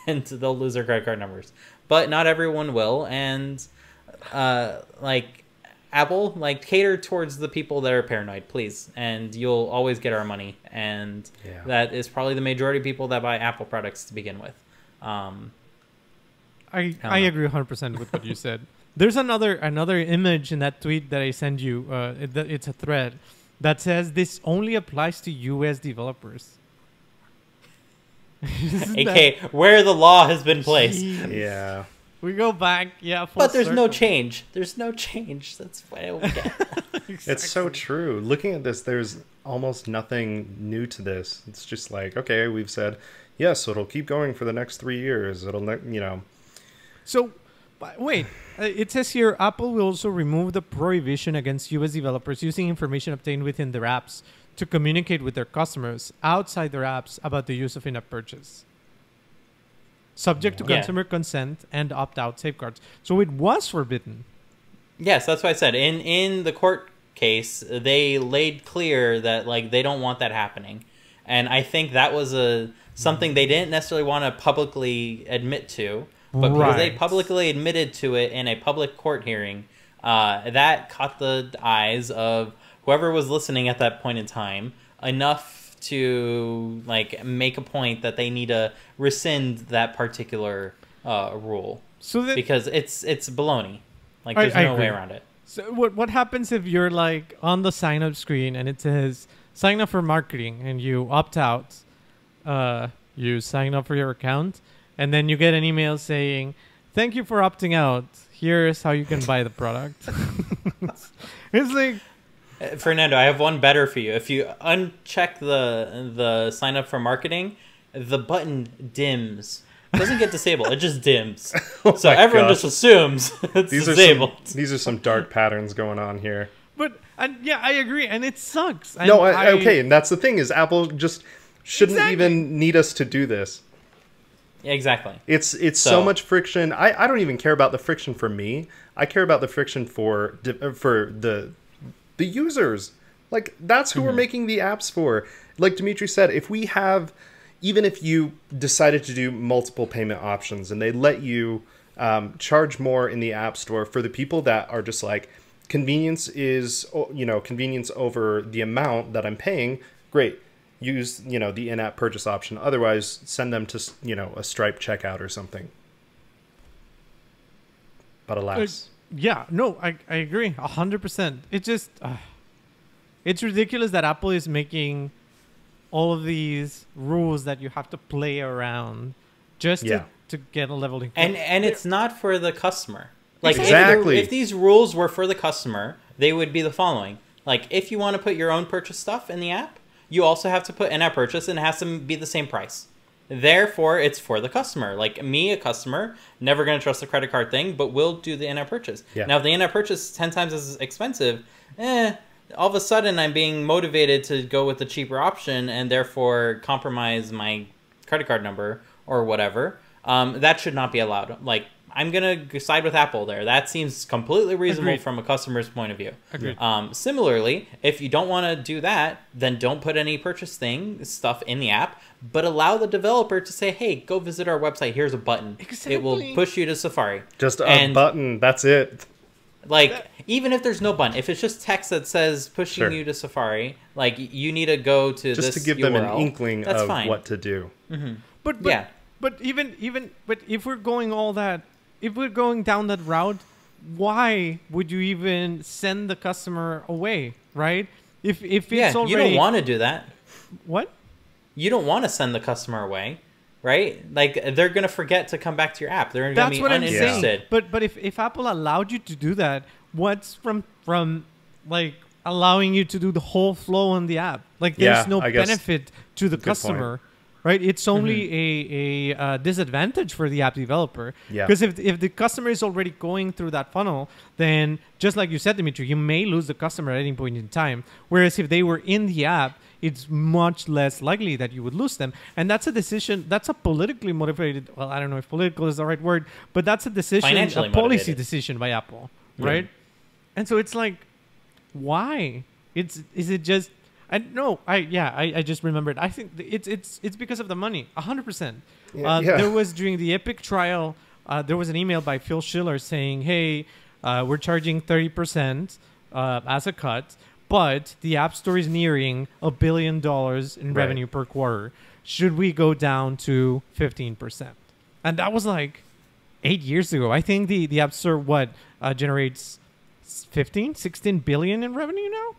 And they'll lose their credit card numbers, but not everyone will. And like, Apple, like, cater towards the people that are paranoid, please, and you'll always get our money. And that is probably the majority of people that buy Apple products to begin with. I agree 100% with what you said. There's another image in that tweet that I send you. It's a thread that says this only applies to US developers. AK, where the law has been placed. Jeez. Yeah. We go back, full But there's no circle. change. There's no change. That's what I will get. It's so true. Looking at this, there's almost nothing new to this. It's just like, okay, we've said, yes, it'll keep going for the next 3 years. So, wait. It says here, Apple will also remove the prohibition against US developers using information obtained within their apps to communicate with their customers outside their apps about the use of in-app purchase, subject to consumer consent and opt-out safeguards. So it was forbidden. Yes, that's what I said. In the court case, they laid clear that, like, they don't want that happening. And I think that was something they didn't necessarily want to publicly admit to, but because they publicly admitted to it in a public court hearing, that caught the eyes of whoever was listening at that point in time enough to, like, make a point that they need to rescind that particular rule. So because it's baloney. Like, there's no way around it. So what happens if you're, like, on the sign-up screen and it says sign up for marketing and you opt out, you sign up for your account, and then you get an email saying, "Thank you for opting out. Here's how you can buy the product." It's like, Fernando, I have one better for you. If you uncheck the sign up for marketing, the button dims. It doesn't get disabled. It just dims. So everyone just assumes it's disabled. These are some dark patterns going on here. but I agree, and it sucks. And No, okay, and that's the thing is Apple just shouldn't even need us to do this. Exactly. It's so much friction. I don't even care about the friction for me. I care about the friction for the users. Like, that's who we're making the apps for. Like Dimitri said, even if you decided to do multiple payment options and they let you charge more in the App Store for the people that are just like, convenience over the amount that I'm paying, great. Use, the in-app purchase option. Otherwise, send them to, a Stripe checkout or something. But alas. I agree 100%. It just, it's ridiculous that Apple is making all of these rules that you have to play around just to get a level. And it's not for the customer. Like, exactly. If these rules were for the customer, they would be the following. Like, if you want to put your own purchase stuff in the app, you also have to put in-app purchase, and it has to be the same price. Therefore, it's for the customer. Like, me, a customer, never going to trust the credit card thing, but will do the in-app purchase. Yeah. Now, if the in-app purchase is 10 times as expensive, all of a sudden I'm being motivated to go with the cheaper option and therefore compromise my credit card number or whatever. That should not be allowed. Like, I'm going to side with Apple there. That seems completely reasonable from a customer's point of view. Agreed. Similarly, if you don't want to do that, then don't put any purchase stuff in the app, but allow the developer to say, hey, go visit our website. Here's a button. Exactly. It will push you to Safari. Just a button. That's it. Like, even if there's no button, if it's just text that says pushing Sure. you to Safari, like you need to go to Just this to give them an URL, inkling that's of fine. what to do. But Yeah. but if we're going if we're going down that route, why would you even send the customer away, right? If it's Yeah, already, you don't want to do that. what? You don't want to send the customer away, right? Like, they're going to forget to come back to your app. They're going to That's be what I'm uninterested. saying. But if Apple allowed you to do that, what's from like allowing you to do the whole flow on the app? Like there's Yeah, no I guess. benefit to the Good customer, right? It's only a disadvantage for the app developer. Yeah. Because if the customer is already going through that funnel, then just like you said, Dimitri, you may lose the customer at any point in time. Whereas if they were in the app, it's much less likely that you would lose them. And that's a decision, that's a politically motivated, well, I don't know if political is the right word, but that's a decision, Financially a policy motivated. decision by Apple, Yeah. right? And so it's like, why? Is it just, I just remembered. I think it's because of the money, 100%. Yeah. There was during the Epic trial, there was an email by Phil Schiller saying, hey, we're charging 30% as a cut, but the App Store is nearing $1 billion in revenue per quarter. Should we go down to 15%? And that was like 8 years ago. I think the App Store, generates 16 billion in revenue now?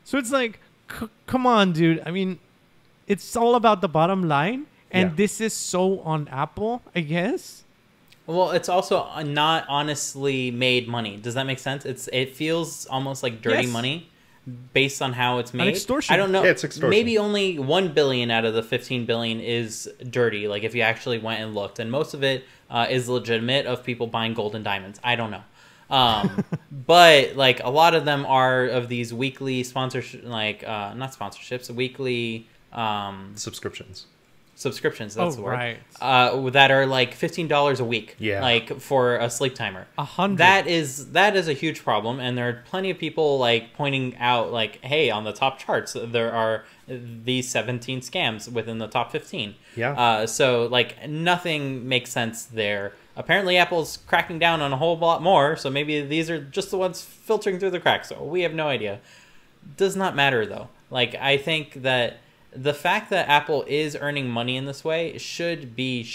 So it's like, come on, dude. I mean, it's all about the bottom line. And Yeah. this is so on Apple, I guess. Well, it's also not honestly made money. Does that make sense? It feels almost like dirty Yes. money based on how it's made. extortion. I don't know. Yeah, it's extortion. Maybe only 1 billion out of the 15 billion is dirty, like if you actually went and looked. And most of it is legitimate of people buying gold and diamonds. I don't know. But like a lot of them are of these weekly sponsorship, like not sponsorships, weekly Subscriptions. subscriptions. That's the word. Right. That are like $15 a week. Yeah. Like for a sleep timer. 100. That is a huge problem, and there are plenty of people like pointing out like, hey, on the top charts there are these 17 scams within the top 15. Yeah. So like nothing makes sense there. Apparently Apple's cracking down on a whole lot more, so maybe these are just the ones filtering through the cracks. So we have no idea. Does not matter though. Like I think that the fact that Apple is earning money in this way should be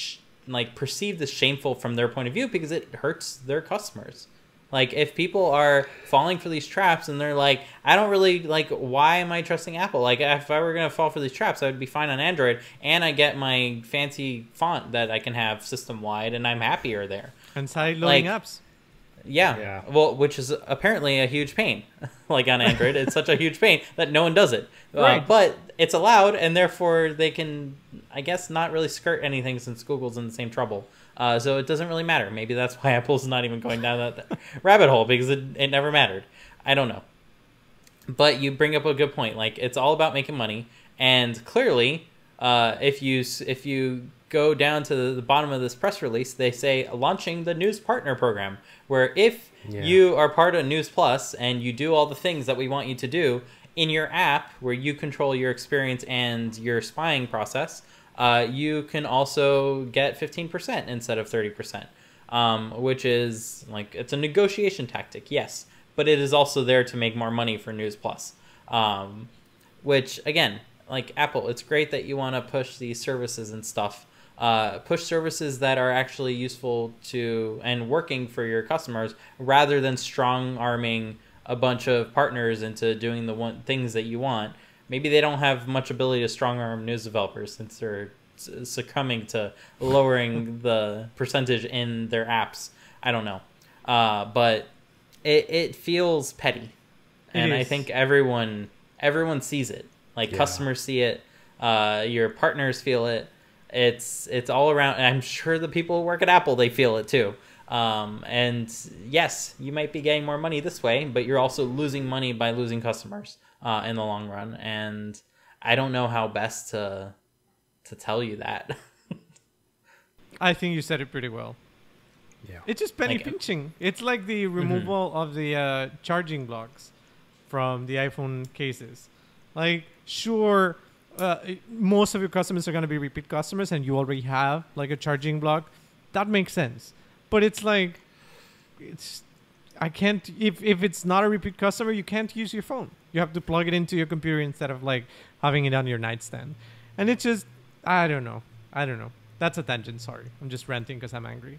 like perceived as shameful from their point of view because it hurts their customers. Like if people are falling for these traps and they're like, I don't really like, why am I trusting Apple? Like if I were going to fall for these traps, I would be fine on Android and I get my fancy font that I can have system wide and I'm happier there. And side loading like- apps. Yeah. Well, which is apparently a huge pain. Like on Android, it's such a huge pain that no one does it. Right. But it's allowed, and therefore they can, I guess, not really skirt anything since Google's in the same trouble. So it doesn't really matter. Maybe that's why Apple's not even going down that rabbit hole, because it never mattered. I don't know. But you bring up a good point. Like, it's all about making money. And clearly, if you go down to the bottom of this press release, they say launching the News Partner Program, where if you are part of News Plus and you do all the things that we want you to do in your app, where you control your experience and your spying process, you can also get 15% instead of 30%, which is like, it's a negotiation tactic, yes, but it is also there to make more money for News Plus, which again, like Apple, it's great that you want to push these services and stuff. Push services that are actually useful to and working for your customers, rather than strong arming a bunch of partners into doing the things that you want. Maybe they don't have much ability to strong arm news developers since they're succumbing to lowering the percentage in their apps. I don't know, but it feels petty, and I think everyone sees it. Like customers see it, your partners feel it. It's all around. And I'm sure the people who work at Apple, they feel it too. And yes, you might be getting more money this way, but you're also losing money by losing customers in the long run. And I don't know how best to tell you that. I think you said it pretty well. Yeah. It's just penny Like- pinching. It's like the removal of the charging blocks from the iPhone cases. Like, sure, most of your customers are going to be repeat customers and you already have like a charging block. That makes sense. But it's like, it's I can't, if it's not a repeat customer, you can't use your phone. You have to plug it into your computer instead of like having it on your nightstand. And it's just, I don't know. That's a tangent. Sorry. I'm just ranting because I'm angry.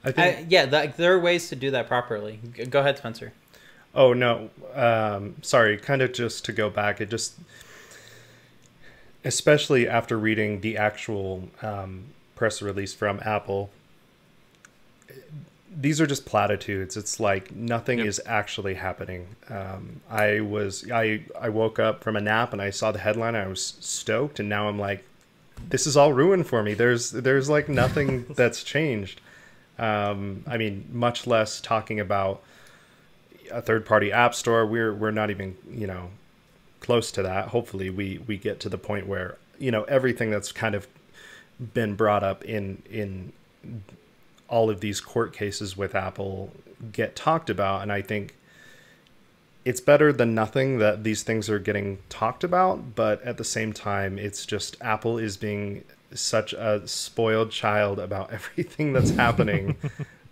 I think. there are ways to do that properly. Go ahead, Spencer. Oh, no. Sorry. Kind of just to go back. It just, especially after reading the actual press release from Apple, these are just platitudes. It's like nothing is actually happening. I woke up from a nap and I saw the headline. I was stoked, and now I'm like, this is all ruined for me. There's like nothing that's changed. I mean, much less talking about a third-party app store. We're not even, close to that. Hopefully we get to the point where, everything that's kind of been brought up in all of these court cases with Apple get talked about. And I think it's better than nothing that these things are getting talked about. But at the same time, it's just Apple is being such a spoiled child about everything that's happening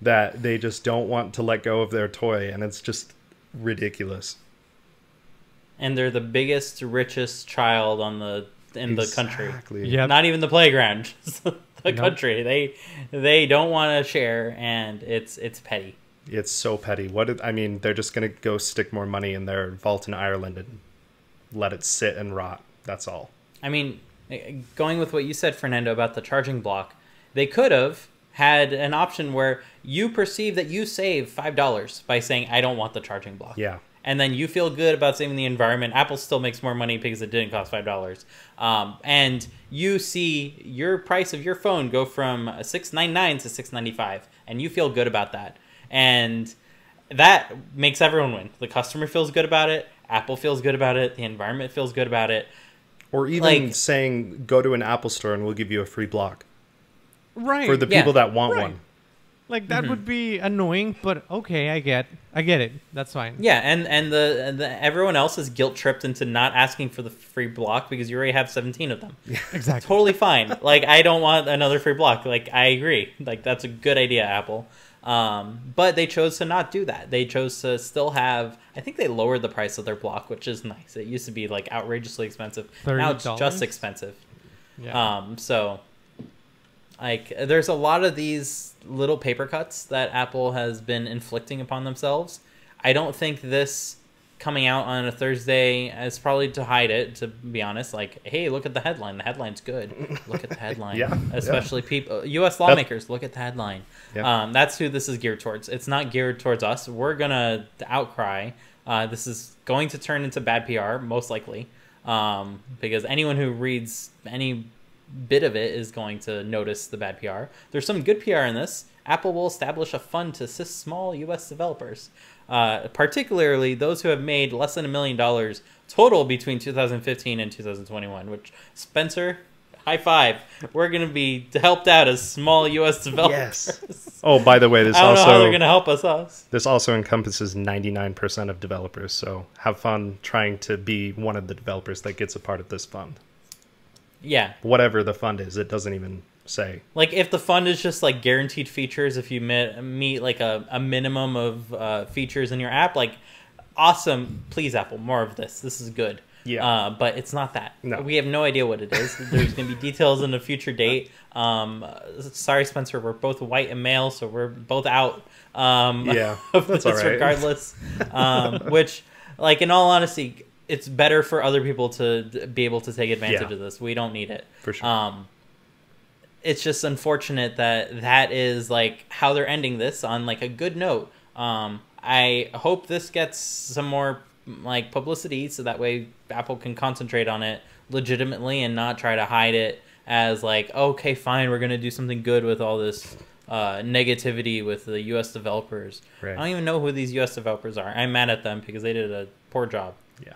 that they just don't want to let go of their toy. And it's just ridiculous. And they're the biggest, richest child in the country. Yep. Not even the playground, just the country. They don't want to share, and it's petty. It's so petty. They're just going to go stick more money in their vault in Ireland and let it sit and rot. That's all. I mean, going with what you said, Fernando, about the charging block, they could have had an option where you perceive that you save $5 by saying, I don't want the charging block. Yeah. And then you feel good about saving the environment. Apple still makes more money because it didn't cost $5. And you see your price of your phone go from $699 to $695, and you feel good about that. And that makes everyone win. The customer feels good about it. Apple feels good about it. The environment feels good about it. Or even saying, go to an Apple store and we'll give you a free block. Right. For the people that want one. Like that would be annoying, but okay, I get it. That's fine. Yeah, and the everyone else is guilt tripped into not asking for the free block because you already have 17 of them. Yeah, exactly. Totally fine. Like, I don't want another free block. Like, I agree. Like, that's a good idea, Apple. But they chose to not do that. They chose to still have, I think they lowered the price of their block, which is nice. It used to be like outrageously expensive. $30? Now it's just expensive. Yeah. So like, there's a lot of these little paper cuts that Apple has been inflicting upon themselves. I don't think this coming out on a Thursday is probably to hide it, to be honest. Like, hey, look at the headline. The headline's good. Look at the headline. Yeah, Especially people, U.S. lawmakers, look at the headline. Yeah. That's who this is geared towards. It's not geared towards us. We're going to outcry. This is going to turn into bad PR, most likely, because anyone who reads any bit of it is going to notice the bad PR. There's some good PR in this. Apple will establish a fund to assist small U.S. developers, particularly those who have made less than $1 million total between 2015 and 2021, which, Spencer, high five. We're going to be helped out as small U.S. developers. Yes. Oh, by the way, I don't know how they're going to help us. This also encompasses 99% of developers, so have fun trying to be one of the developers that gets a part of this fund. Yeah. Whatever the fund is, it doesn't even say. Like, if the fund is just like guaranteed features, if you meet like a minimum of features in your app, like, awesome. Please, Apple, more of this. This is good. Yeah. But it's not that. No. We have no idea what it is. There's going to be details in a future date. Sorry, Spencer, we're both white and male, so we're both out Yeah, of that's this all right. regardless. Which, like, in all honesty, it's better for other people to be able to take advantage of this. We don't need it. For sure. It's just unfortunate that is like how they're ending this on like a good note. I hope this gets some more like publicity so that way Apple can concentrate on it legitimately and not try to hide it as like, okay, fine, we're going to do something good with all this negativity with the U.S. developers. Right. I don't even know who these U.S. developers are. I'm mad at them because they did a poor job. Yeah.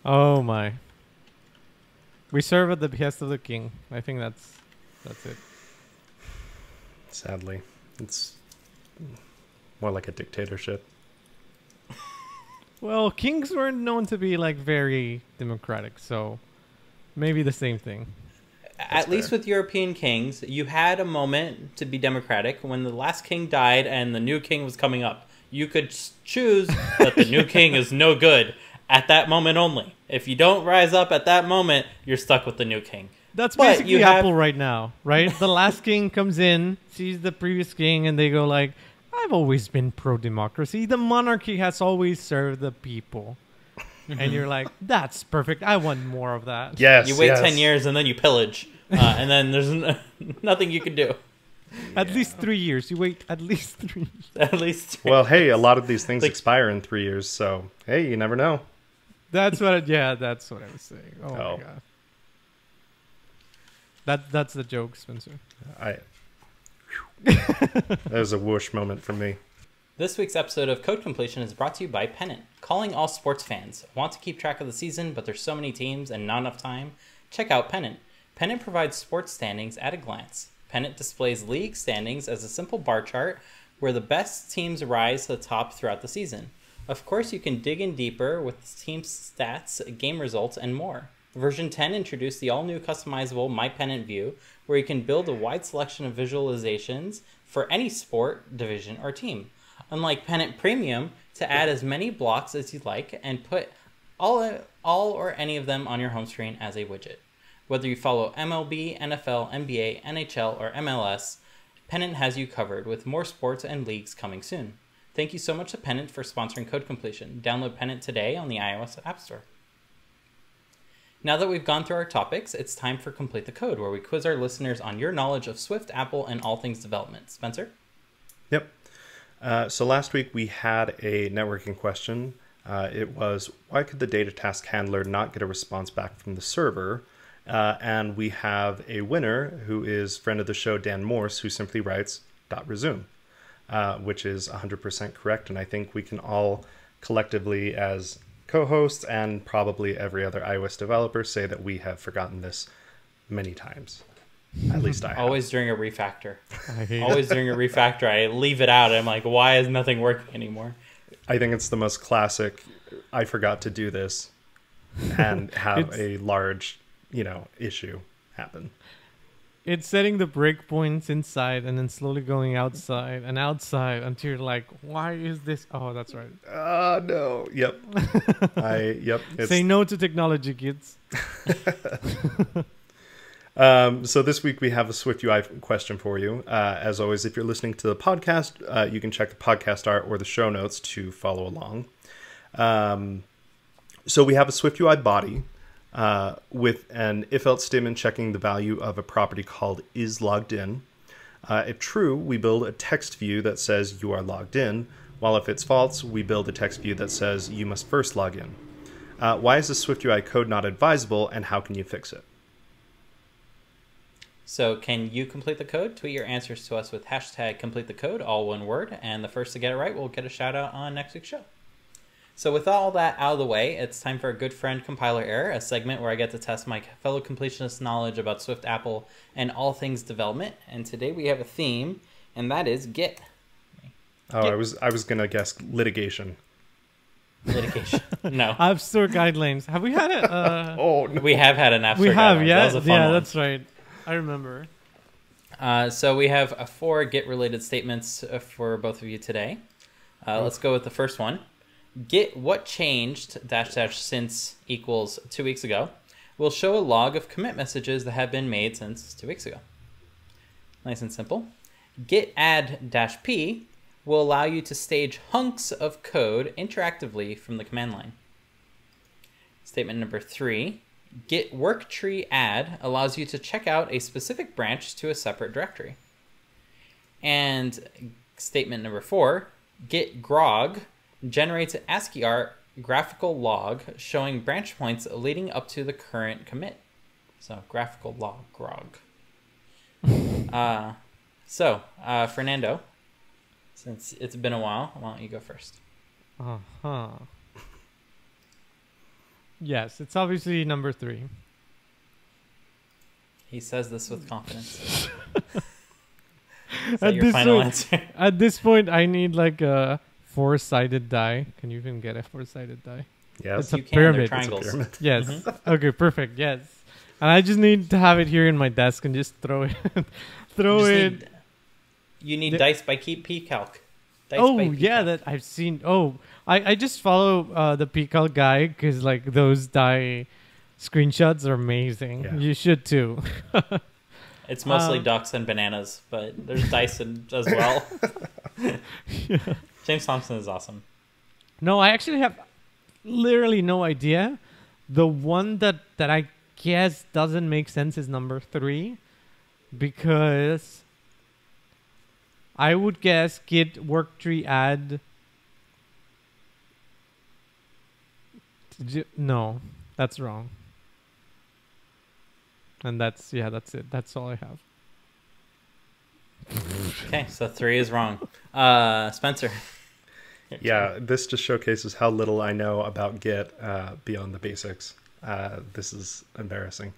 Oh my. We serve at the behest of the king. I think that's it. Sadly, it's more like a dictatorship. Well, kings weren't known to be like very democratic, so maybe the same thing. at least with European kings, you had a moment to be democratic when the last king died and the new king was coming up. You could choose that the new king is no good at that moment only. If you don't rise up at that moment, you're stuck with the new king. That's basically Apple right now, right? The last king comes in, sees the previous king, and they go like, I've always been pro-democracy. The monarchy has always served the people. And you're like, that's perfect. I want more of that. Yes. You wait 10 years and then you pillage. And then there's nothing you can do. At least 3 years. You wait at least 3 years. At least. Well, hey, a lot of these things expire in 3 years. So, hey, you never know. That's what that's what I was saying. Oh. My God. That's the joke, Spencer. That was a whoosh moment for me. This week's episode of Code Completion is brought to you by Pennant. Calling all sports fans. Want to keep track of the season, but there's so many teams and not enough time? Check out Pennant. Pennant provides sports standings at a glance. Pennant displays league standings as a simple bar chart where the best teams rise to the top throughout the season. Of course, you can dig in deeper with the team's stats, game results, and more. Version 10 introduced the all-new customizable My Pennant view, where you can build a wide selection of visualizations for any sport, division, or team. Unlike Pennant Premium, to add as many blocks as you like and put all or any of them on your home screen as a widget. Whether you follow MLB, NFL, NBA, NHL, or MLS, Pennant has you covered with more sports and leagues coming soon. Thank you so much to Pennant for sponsoring Code Completion. Download Pennant today on the iOS App Store. Now that we've gone through our topics, it's time for Complete the Code, where we quiz our listeners on your knowledge of Swift, Apple, and all things development. Spencer? Yep. So last week we had a networking question. It was, why could the data task handler not get a response back from the server? And we have a winner who is friend of the show, Dan Morse, who simply writes .resume, which is 100% correct. And I think we can all collectively as co-hosts and probably every other iOS developer say that we have forgotten this many times. At least I have. Always during a refactor. Always during a refactor, I leave it out. I'm like, why is nothing working anymore? I think it's the most classic, I forgot to do this, and have a large, issue happen. It's setting the breakpoints inside and then slowly going outside and outside until you're like, why is this? Oh, that's right. No. Yep. Say no to technology, kids. So this week we have a Swift UI question for you. As always, if you're listening to the podcast, you can check the podcast art or the show notes to follow along. So we have a Swift UI body with an if-else statement checking the value of a property called isLoggedIn. If true, we build a text view that says you are logged in, while if it's false, we build a text view that says you must first log in. Why is the Swift UI code not advisable, and how can you fix it? So can you complete the code? Tweet your answers to us with hashtag CompleteTheCode, all one word, and the first to get it right will get a shout out on next week's show. So with all that out of the way, it's time for a good friend compiler error, a segment where I get to test my fellow completionist knowledge about Swift, Apple, and all things development. And today we have a theme, and that is Git. Oh, Git. I was gonna guess litigation. Litigation. No. App Store guidelines. Have we had it? Oh, no. We have had an App Store We have, guidelines. yeah. That was a fun one. That's right. I remember. So we have 4 Git-related statements for both of you today. Let's go with the first one. Git what changed -- since equals 2 weeks ago will show a log of commit messages that have been made since 2 weeks ago. Nice and simple. Git add -p will allow you to stage hunks of code interactively from the command line. Statement number 3. Git worktree add allows you to check out a specific branch to a separate directory. And statement number 4. Git grog generates an ASCII art graphical log showing branch points leading up to the current commit. So graphical log grog. Fernando, since it's been a while, why don't you go first? Uh-huh. Yes, it's obviously number 3. He says this with confidence. Is that your final answer? At this point, I need like a 4-sided die. Can you even get a 4-sided die? Yes. It's a You can. pyramid. They're triangles. It's a pyramid. Yes. Okay, perfect. Yes. And I just need to have it here in my desk and just throw it. You need Dice by PCalc. Yeah, that I've seen. I just follow the PCalc guy because like those die screenshots are amazing. Yeah. You should too. It's mostly ducks and bananas, but there's dice as well. Yeah. James Thompson is awesome. No, I actually have literally no idea. The one that I guess doesn't make sense is number 3, because I would guess git worktree add. No, that's wrong. And that's it. That's all I have. Mm-hmm. Okay, so 3 is wrong. Spencer. Yeah, this just showcases how little I know about Git beyond the basics. This is embarrassing.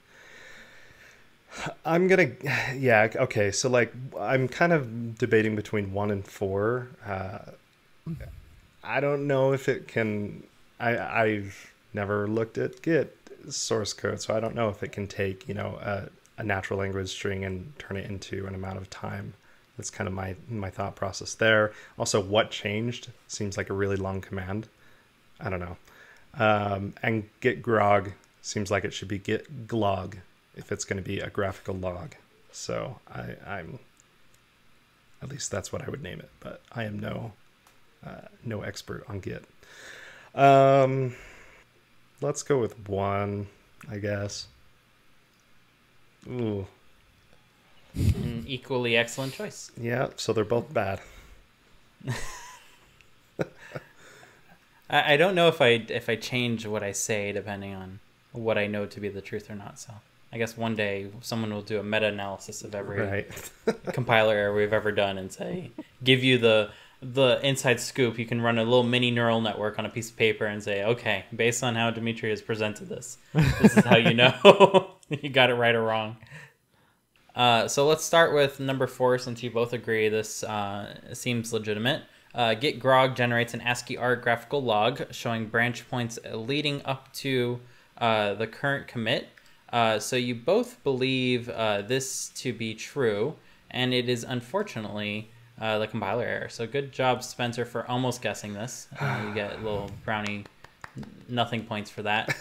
Okay, so like I'm kind of debating between 1 and 4. I don't know if it can. I've never looked at Git source code, so I don't know if it can take a natural language string and turn it into an amount of time. That's kind of my thought process there. Also, what changed seems like a really long command. I don't know. And git grog seems like it should be git glog if it's going to be a graphical log. So I'm at least that's what I would name it. But I am no expert on Git. Let's go with 1, I guess. Ooh. An equally excellent choice. Yeah, so they're both bad. I don't know if I change what I say depending on what I know to be the truth or not. So I guess one day someone will do a meta-analysis of every compiler error we've ever done and say, give you the inside scoop. You can run a little mini neural network on a piece of paper and say, okay, based on how Dimitri has presented this is how you know you got it right or wrong. So let's start with number 4, since you both agree this seems legitimate. Git grog generates an ASCII art graphical log showing branch points leading up to the current commit. So you both believe this to be true, and it is unfortunately the compiler error. So good job, Spencer, for almost guessing this. You get a little brownie nothing points for that.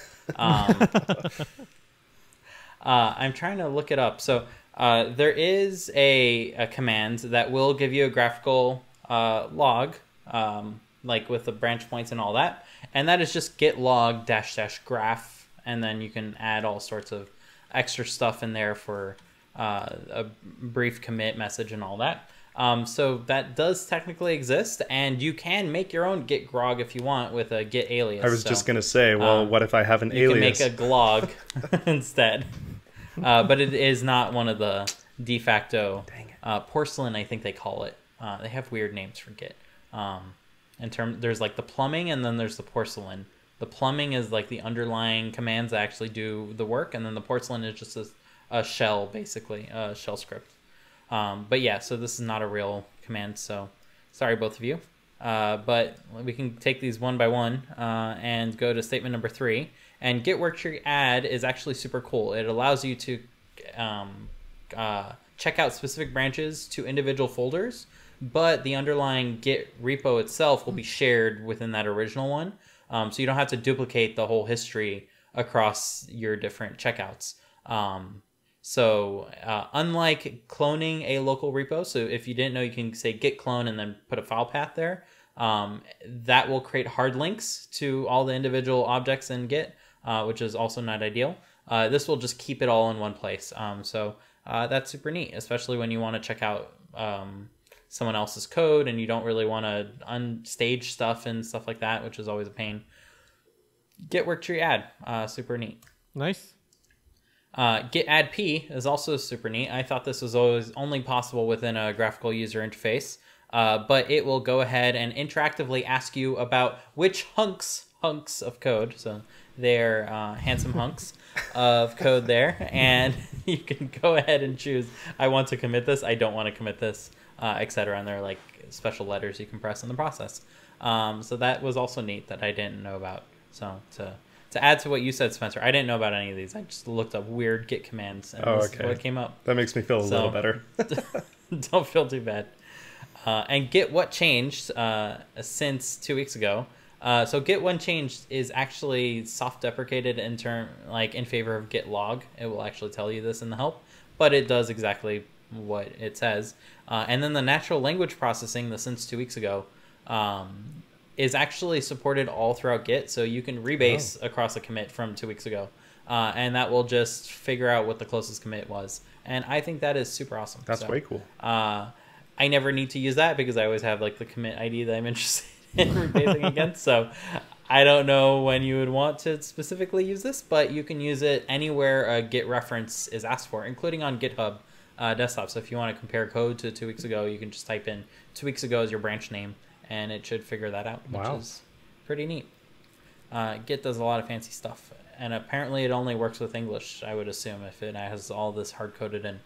I'm trying to look it up. So there is a command that will give you a graphical log, like with the branch points and all that. And that is just git log -- graph. And then you can add all sorts of extra stuff in there for a brief commit message and all that. So that does technically exist, and you can make your own git grog if you want with a git alias. I was just going to say, well, what if I have an alias? You can make a glog instead. But it is not one of the de facto porcelain, I think they call it. They have weird names for Git. There's like the plumbing, and then there's the porcelain. The plumbing is like the underlying commands that actually do the work, and then the porcelain is just a shell, basically, a shell script. But yeah, so this is not a real command, so sorry, both of you. But we can take these one by one and go to statement number 3. And git worktree add is actually super cool. It allows you to check out specific branches to individual folders, but the underlying Git repo itself will be shared within that original one. So you don't have to duplicate the whole history across your different checkouts. Unlike cloning a local repo, so if you didn't know, you can say git clone and then put a file path there. That will create hard links to all the individual objects in Git, which is also not ideal. This will just keep it all in one place. So that's super neat, especially when you want to check out someone else's code and you don't really want to unstage stuff and stuff like that, which is always a pain. Git worktree add, super neat. Nice. Git add p is also super neat. I thought this was always only possible within a graphical user interface, but it will go ahead and interactively ask you about which hunks of code, so they're handsome hunks of code there, and you can go ahead and choose, I want to commit this, I don't want to commit this, etc. And they're like special letters you can press in the process. So that was also neat that I didn't know about. So to to add to what you said, Spencer, I didn't know about any of these. I just looked up weird Git commands, and this is what came up. That makes me feel a little better. Don't feel too bad. And Git what changed since 2 weeks ago. So Git what changed is actually soft deprecated in favor of Git log. It will actually tell you this in the help, but it does exactly what it says. And then the natural language processing, the since 2 weeks ago, is actually supported all throughout Git. So you can rebase across a commit from 2 weeks ago. And that will just figure out what the closest commit was. And I think that is super awesome. That's way cool. I never need to use that because I always have like the commit ID that I'm interested in rebasing against. So I don't know when you would want to specifically use this, but you can use it anywhere a Git reference is asked for, including on GitHub desktop. So if you want to compare code to 2 weeks ago, you can just type in 2 weeks ago as your branch name, and it should figure that out, which is pretty neat. Git does a lot of fancy stuff, and apparently it only works with English, I would assume, if it has all this hard-coded in.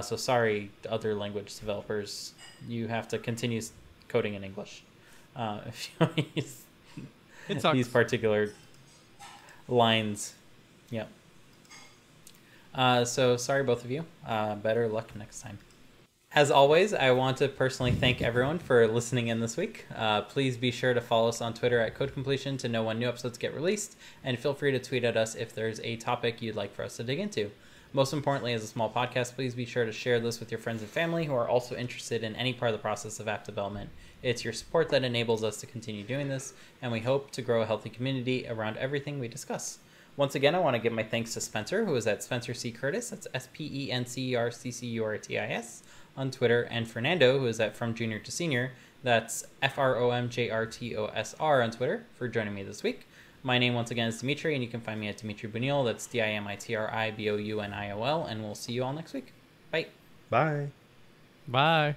So sorry, other language developers, you have to continue coding in English if you want to use these particular lines. Yep. So sorry, both of you. Better luck next time. As always, I want to personally thank everyone for listening in this week. Please be sure to follow us on Twitter at CodeCompletion to know when new episodes get released, and feel free to tweet at us if there's a topic you'd like for us to dig into. Most importantly, as a small podcast, please be sure to share this with your friends and family who are also interested in any part of the process of app development. It's your support that enables us to continue doing this, and we hope to grow a healthy community around everything we discuss. Once again, I want to give my thanks to Spencer, who is at Spencer C. Curtis, that's SpencerCurtis on Twitter, and Fernando, who is at From Junior to Senior, that's FROMJRTOSR on Twitter, for joining me this week. My name, once again, is Dimitri, and you can find me at Dimitri Bouniol. That's DIMITRIBOUNIOL, and we'll see you all next week. Bye. Bye. Bye.